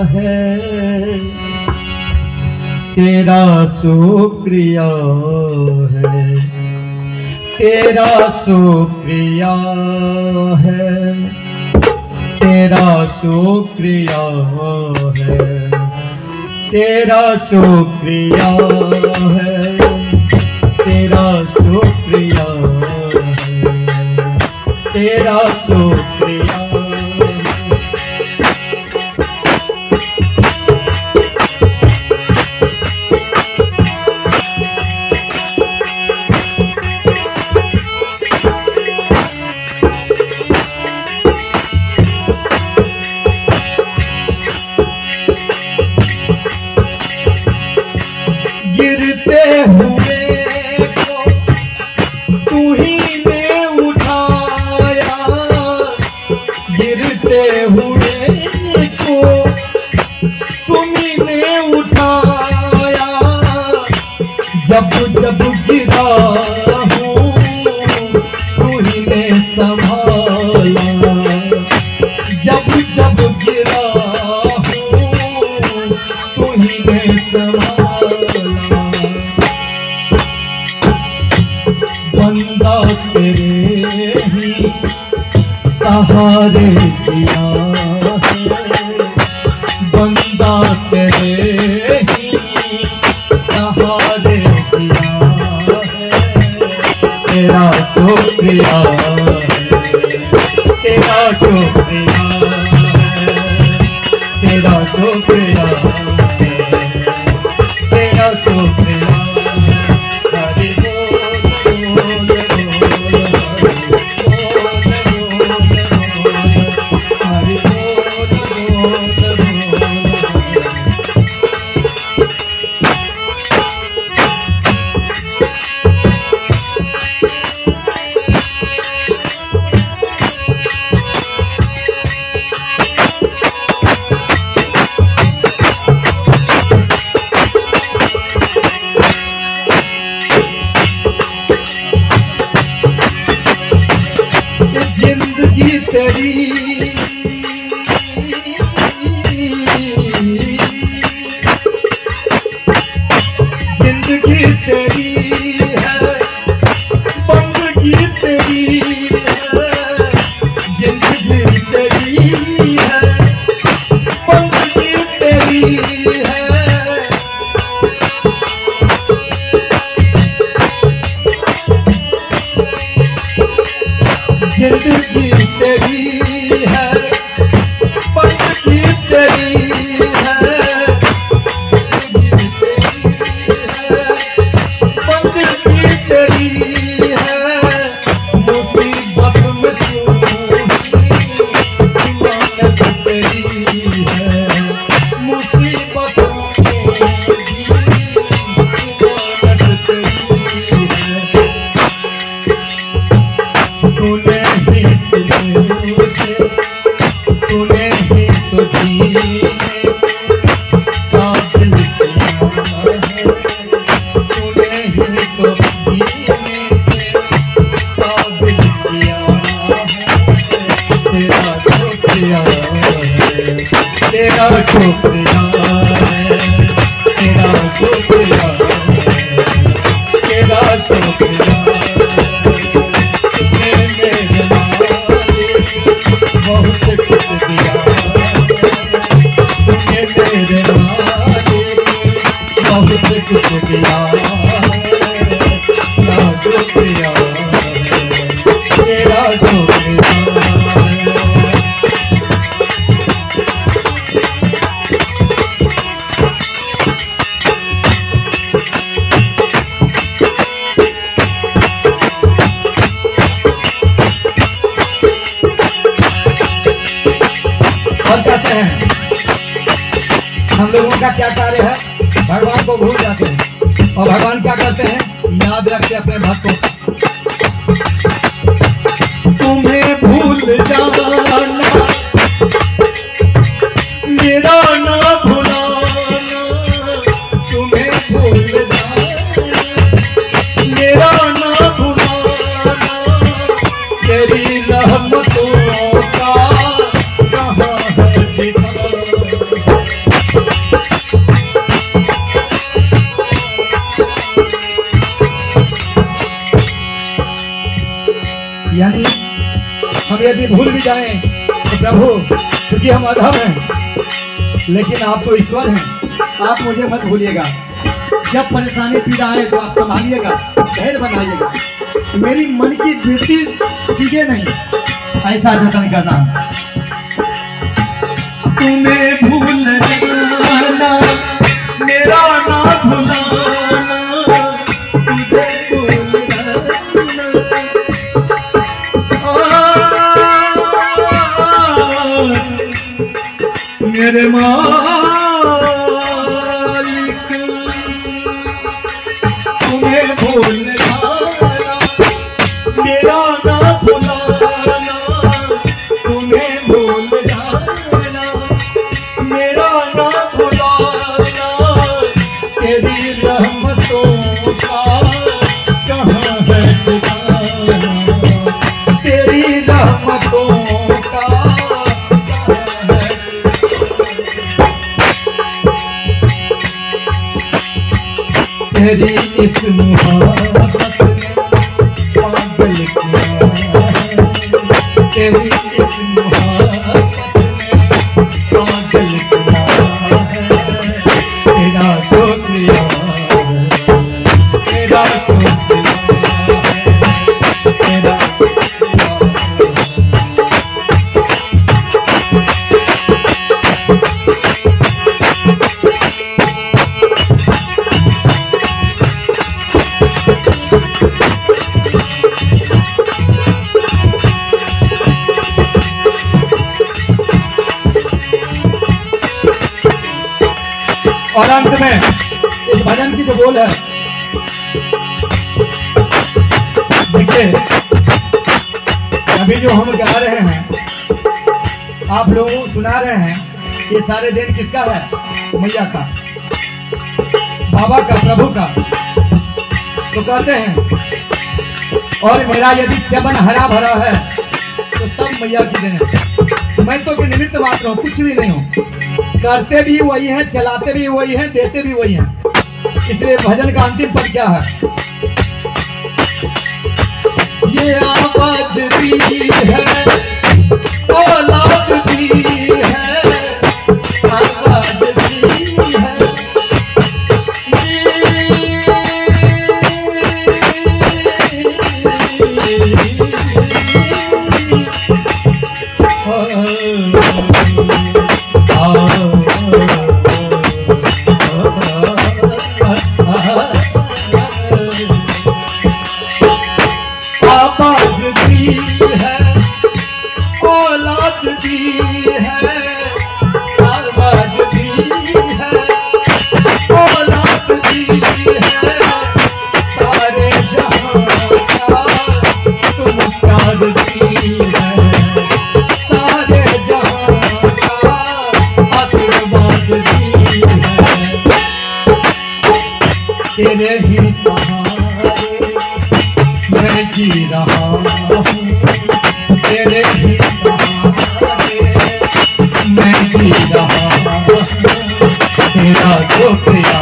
है, तेरा शुक्रिया है, तेरा शुक्रिया है, तेरा शुक्रिया है, तेरा शुक्रिया है, तेरा शुक्रिया है, तेरा शुक्रिया। गिरते हुए को बंदा तेरे ही सहारे किया है, बंदा तेरे ही सहारे किया है। तेरा शुक्रिया है, तेरा शुक्रिया है, तेरा शुक्रिया है, तेरा शुक्रिया। हरि बोल हरि जिंदगी तेरी जिंदगी तेरी है, बंदगी तेरी है, जिंदगी तेरी है, बंदगी तेरी है। जिंदगी तेरी है, बंदगी तेरी है, बंदगी तेरी है। मुसीबत में तू इमानत तेरी है, मुसीबत में इमानत तेरी है। तूने तूने ही तो जीने काबिल किया है, तूने ही तो जीने काबिल किया है। तेरा शुक्रिया है, तेरा शुक्रिया है, तेरा शुक्रिया है, तेरा शुक्रिया। बहुत कुछ दिया तुमने मेरे मालिक, बहुत कुछ दिया तेरा शुक्रिया है, तेरा शुक्रिया है। और कहते हैं हम लोगों का क्या कार्य है, भगवान को भूल जाते हैं और भगवान क्या करते हैं, याद रखते अपने भक्तों। तुम्हें भूल जाना मेरा ना भुलाना, तुम्हें भूल जाना मेरा ना भुलाना। तेरी रहमतों का यानी हम यदि भूल भी जाएं तो प्रभु, क्योंकि हम अधम हैं लेकिन आप तो ईश्वर हैं, आप मुझे मत भूलिएगा। जब परेशानी पीड़ा आए तो आप संभालिएगा, धैर्य बनाइएगा। मेरी मन की वृत्ति कीजिए नहीं, ऐसा जतन करना। तुम्हें भूल जाना मेरा ना भुलाना, तुझे भूल जाना मेरे मालिक, तुम्हें भूल जाना मेरा ना भुलाना, तुम्हें भूल जाना मेरा ना भुलाना। तेरी रहमतों का कहाँ है ठिकाना, तेरी रहमतों का तेरी इस मुहाबत में पागल किया है, तेरी इस मोहब्बत ने पागल किया है, तेरा शुक्रिया तेरा शुक्रिया तेरा और अंत में इस भजन की जो बोल है, देखिए अभी जो हम गा रहे हैं, आप लोगों को सुना रहे हैं, ये सारे दिन किसका है? मैया का, बाबा का, प्रभु का। तो कहते हैं और मेरा यदि चमन हरा भरा है तो सब मैया की देन है। मैं तो निमित्त मात्र हूँ, कुछ भी नहीं हूँ। करते भी वही हैं, चलाते भी वही हैं, देते भी वही हैं। इसलिए भजन का अंतिम पद क्या है? ये आवाज भी है, औलाद भी है, आवाज भी है, तेरे ही सहारे मैं जी रहा हूँ, तेरे ही सहारे मैं जी रहा हूँ। तेरा शुक्रिया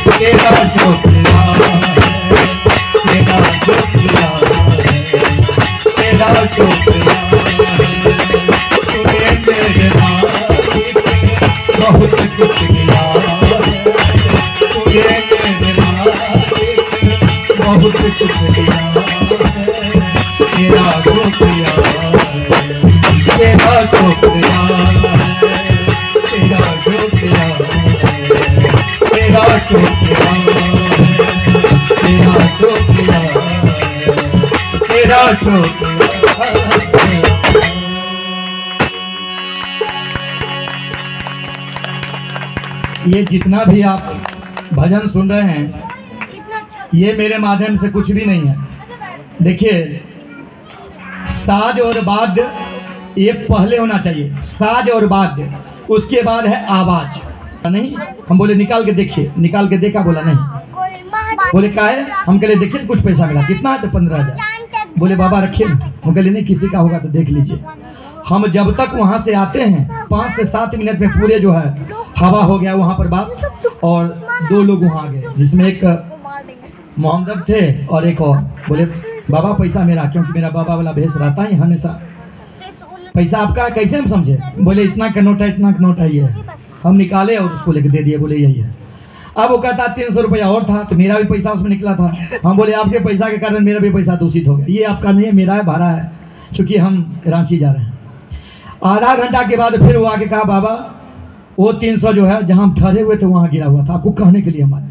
तेरा शुक्रिया तेरा शुक्रिया तेरा शुक्रिया तूने मेरे मालिक बहुत कुछ किया, बहुत शुक्रिया तेरा शुक्रिया तेरा शुक्रिया तेरा शुक्रिया तेरा शुक्रिया तेरा शुक्रिया तेरा शुक्रिया। ये जितना भी आप भजन सुन रहे हैं, ये मेरे माध्यम से कुछ भी नहीं है। देखिए साज और वाद्य ये पहले होना चाहिए, साज और वाद्य, उसके बाद है आवाज। नहीं हम बोले निकाल के देखिए, निकाल के देखा, बोला नहीं। बोले क्या है? हम कहले देखिए कुछ पैसा मिला, कितना है? तो 15,000। बोले बाबा रखिए। हम कहले नहीं, किसी का होगा तो देख लीजिए। हम जब तक वहां से आते हैं 5 से 7 मिनट में पूरे जो है हवा हो गया वहां पर बात, और 2 लोग वहां आ गए, जिसमें एक मोहम्मद थे और एक और। बोले बाबा पैसा मेरा, क्योंकि मेरा बाबा वाला भेष रहता है हमेशा। पैसा आपका कैसे हम समझे? बोले इतना का नोट है, इतना का नोट है ये। हम निकाले और उसको लेके दे दिए, बोले यही है। अब वो कहता 300 रुपया और था, तो मेरा भी पैसा उसमें निकला था। हम बोले आपके पैसा के कारण मेरा भी पैसा दूषित हो गया, ये आपका नहीं है, मेरा है, भाड़ा है, चूंकि हम रांची जा रहे हैं। आधा घंटा के बाद फिर वो आके कहा बाबा वो 300 जो है जहाँ हम ठहरे हुए थे वहाँ गिरा हुआ था, आपको कहने के लिए हमारे।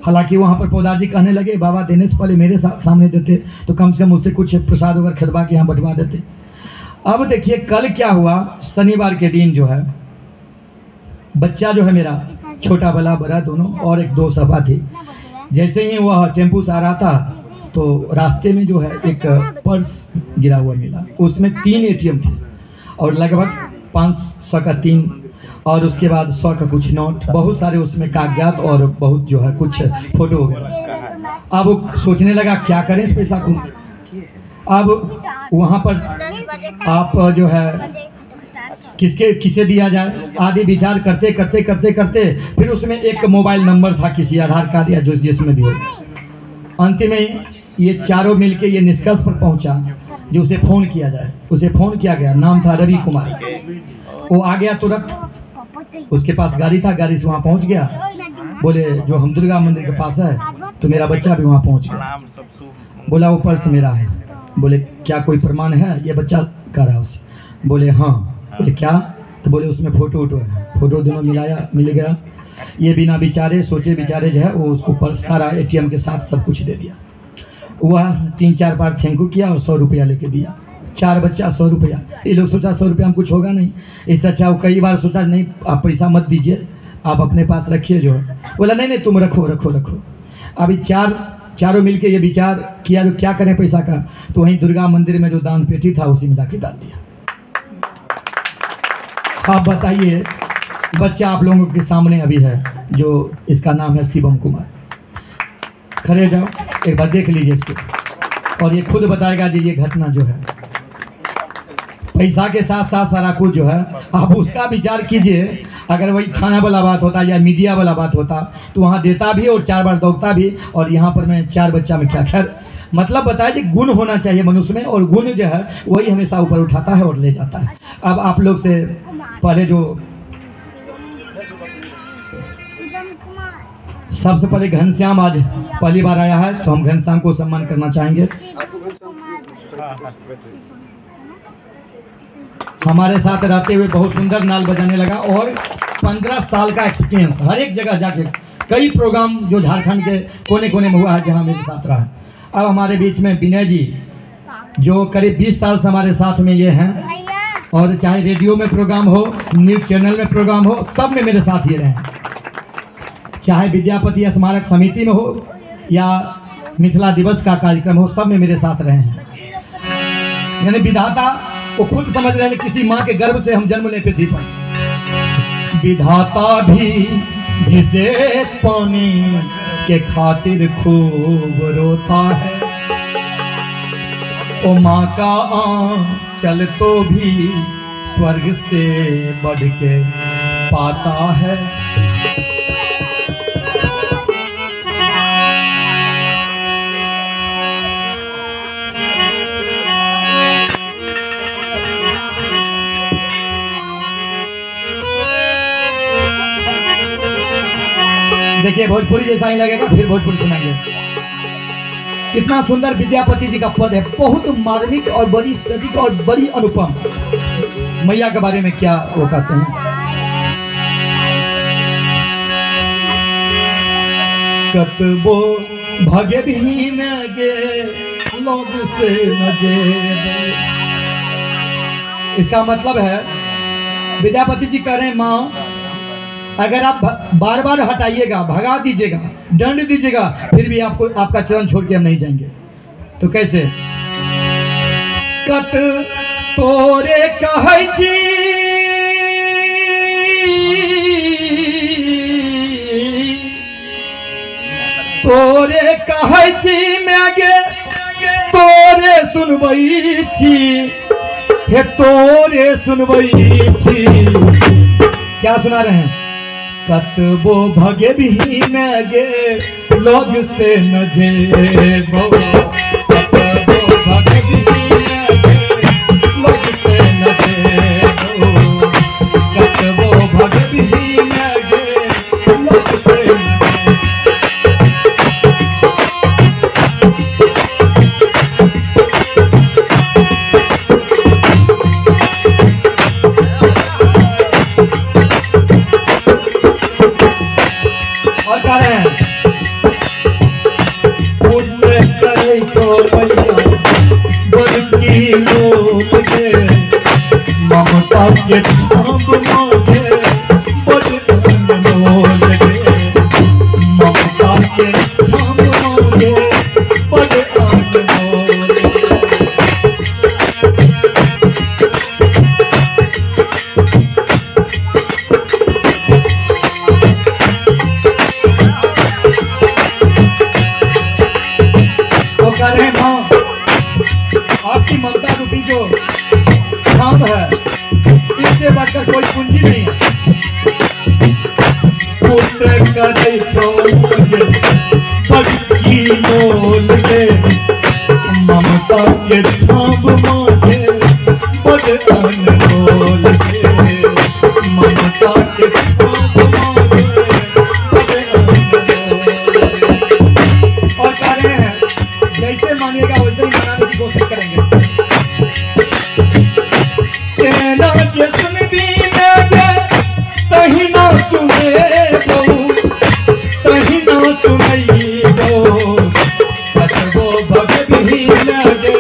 हालांकि वहाँ पर पौदार जी कहने लगे बाबा देने से पहले मेरे सामने देते तो कम से कम उससे कुछ प्रसाद वगैरह खिलवा के यहाँ बंटवा देते। अब देखिए कल क्या हुआ, शनिवार के दिन जो है बच्चा जो है मेरा छोटा वाला बड़ा दोनों और एक 2 सभा थी, जैसे ही वह टेम्पू से आ रहा था तो रास्ते में जो है एक पर्स गिरा हुआ मिला, उसमें 3 ATM थे और लगभग 500 का 3 और उसके बाद 100 का कुछ नोट, बहुत सारे उसमें कागजात और बहुत जो है कुछ फोटो वगैरह। अब वो सोचने लगा क्या करें इस पैसा को। अब वहाँ पर आप जो है किसे दिया जाए आदि विचार करते करते करते करते फिर उसमें एक मोबाइल नंबर था किसी आधार कार्ड या जो जिसमें भी हो। अंतिम में ये चारों मिलके ये निष्कर्ष पर पहुंचा जो उसे फोन किया जाए। उसे फोन किया गया, नाम था रवि कुमार। वो आ गया तुरंत, उसके पास गाड़ी था, गाड़ी से वहाँ पहुँच गया। बोले जो हम दुर्गा मंदिर के पास है, तो मेरा बच्चा भी वहाँ पहुँच गया। बोला वो पर्स मेरा है। बोले क्या कोई प्रमाण है? ये बच्चा कह रहा है उससे। बोले हाँ। बोले क्या? तो बोले उसमें फोटो वोटो है। फोटो दोनों मिल गया। ये बिना विचारे सोचे विचारे जो है वो उसको पर्स सारा ATM के साथ सब कुछ दे दिया। वह 3-4 बार थैंक यू किया और 100 रुपया लेके दिया। 4 बच्चा 100 रुपया। ये लोग सोचा 100 रुपया में कुछ होगा नहीं, इससे अच्छा वो कई बार सोचा नहीं आप पैसा मत दीजिए, आप अपने पास रखिए जो है। बोला नहीं तुम रखो रखो रखो। अभी चारों मिलके ये विचार किया जो क्या करें पैसा का, तो वहीं दुर्गा मंदिर में जो दान पेटी था उसी में जाके डाल दिया। आप बताइए, बच्चा आप लोगों के सामने अभी है, जो इसका नाम है शिवम कुमार। खड़े जाओ, एक बार देख लीजिए इसको, और ये खुद बताएगा जी ये घटना जो है। पैसा के साथ साथ सारा कुछ जो है, आप उसका विचार कीजिए। अगर वही थाना वाला बात होता या मीडिया वाला बात होता तो वहाँ देता भी और 4 बार दौड़ता भी, और यहाँ पर मैं 4 बच्चा में क्या। खैर मतलब बताया जी गुण होना चाहिए मनुष्य में, और गुण जो है वही हमेशा ऊपर उठाता है और ले जाता है। अब आप लोग से पहले जो सबसे पहले घनश्याम आज पहली बार आया है, तो हम घनश्याम को सम्मान करना चाहेंगे। हमारे साथ रहते हुए बहुत सुंदर नाल बजाने लगा, और 15 साल का एक्सपीरियंस, हर एक जगह जाके कई प्रोग्राम जो झारखंड के कोने कोने में हुआ है जहाँ मेरे साथ रहा है। अब हमारे बीच में विनय जी जो करीब 20 साल से हमारे साथ में ये हैं, और चाहे रेडियो में प्रोग्राम हो, न्यूज चैनल में प्रोग्राम हो, सब में मेरे साथ ही रहे हैं। चाहे विद्यापति स्मारक समिति में हो या मिथिला दिवस का कार्यक्रम हो, सब में मेरे साथ रहे हैं। यानी विधाता वो खुद समझ रहे हैं किसी माँ के गर्भ से हम जन्म ले पृथ्वी पर। विधाता भी जिसे पानी के खातिर खूब रोता है, ओ माँ का आंचल तो भी स्वर्ग से बढ़ के पाता है। देखिए भोजपुरी जैसा ही लगेगा, फिर भोजपुरी सुनाएंगे। कितना सुंदर विद्यापति जी का पद है, बहुत मार्मिक और बड़ी सटीक और बड़ी अनुपम। मैया के बारे में क्या वो कहते हैं। कतबो भाग्य भी में गे लोग से नजे। इसका मतलब है विद्यापति जी कह रहे हैं माँ अगर आप बार बार हटाइएगा, भगा दीजिएगा, दंड दीजिएगा, फिर भी आपको आपका चरण छोड़ के हम नहीं जाएंगे। तो कैसे? कत तोरे कहै छी तोरे कहै छी मैगे तोरे सुनबै छी, हे तोरे सुनबै छी। क्या सुना रहे हैं? कतबो भगे भी न गे लोग से न जेबो, कतबो भगे भी न गे लोग से न जेबो, कतबो भगे भी न गे लोग से न ममता के छाप मोहे बड़े अनमोल गे, ममता के छाप मोहे बड़े अनमोल गे। तो कह रहे माँ आपकी ममता रूपी जो छाप है इससे बढ़कर कोई पूंजी नहीं है। पुत्र करे छोड़ के बड़की मोल के के सांप मांगे बड़े अनमोल के, ममता के सांप मांगे बड़े अनमोल। और कह रहे हैं जैसे मांगेगा वैसे ही मनाने की कोशिश करेंगे। तेरा जिस्म भी लगे कहीं ना सुने दो, कहीं ना सुनई दो, वो भगत ही लगे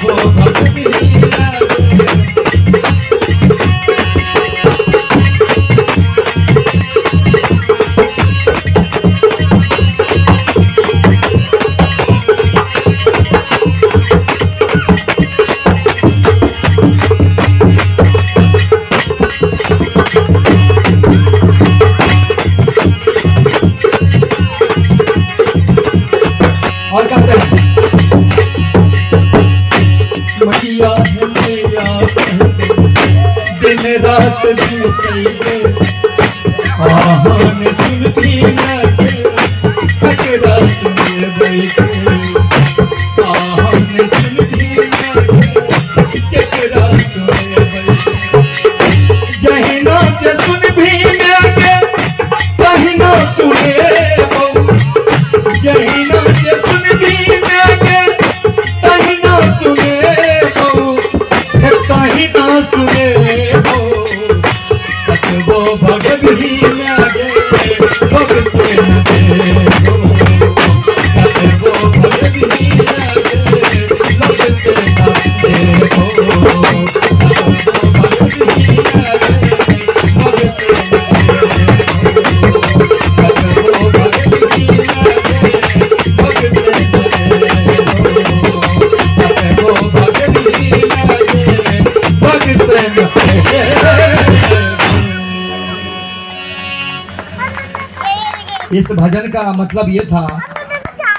वो भगत ही लगे और कहते मैया मैया दिन रात जीते आहान सुनती रात में बैठे आहान सुनती रात में बैठे यही नाच सुन भी लगे कहीं ना सुने यही नाच सुन भी लगे कहीं ना सुने कहीं ना सुने वो भगत ही लगे भगत न दे वो भगत ही लगे भगत न दे भगत ही लगे इस भजन का मतलब ये था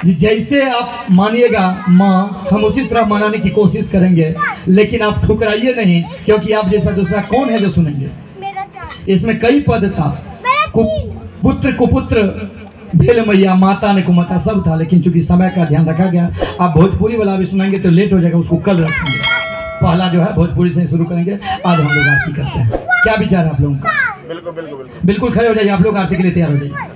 कि जैसे आप मानिएगा माँ हम उसी तरह मनाने की कोशिश करेंगे, लेकिन आप ठुकराइए नहीं, क्योंकि आप जैसा दूसरा कौन है जो सुनेंगे। इसमें कई पद था, पुत्र कुपुत्र भेल मैया माता ने कुमता सब था, लेकिन चूंकि समय का ध्यान रखा गया। आप भोजपुरी वाला भी सुनाएंगे तो लेट हो जाएगा, उसको कल रखेंगे। पहला जो है भोजपुरी से शुरू करेंगे। आज हम लोग आरती करते हैं। क्या विचार है आप लोगों का? बिल्कुल खड़े हो जाइए, आप लोग आरती के लिए तैयार हो जाइए।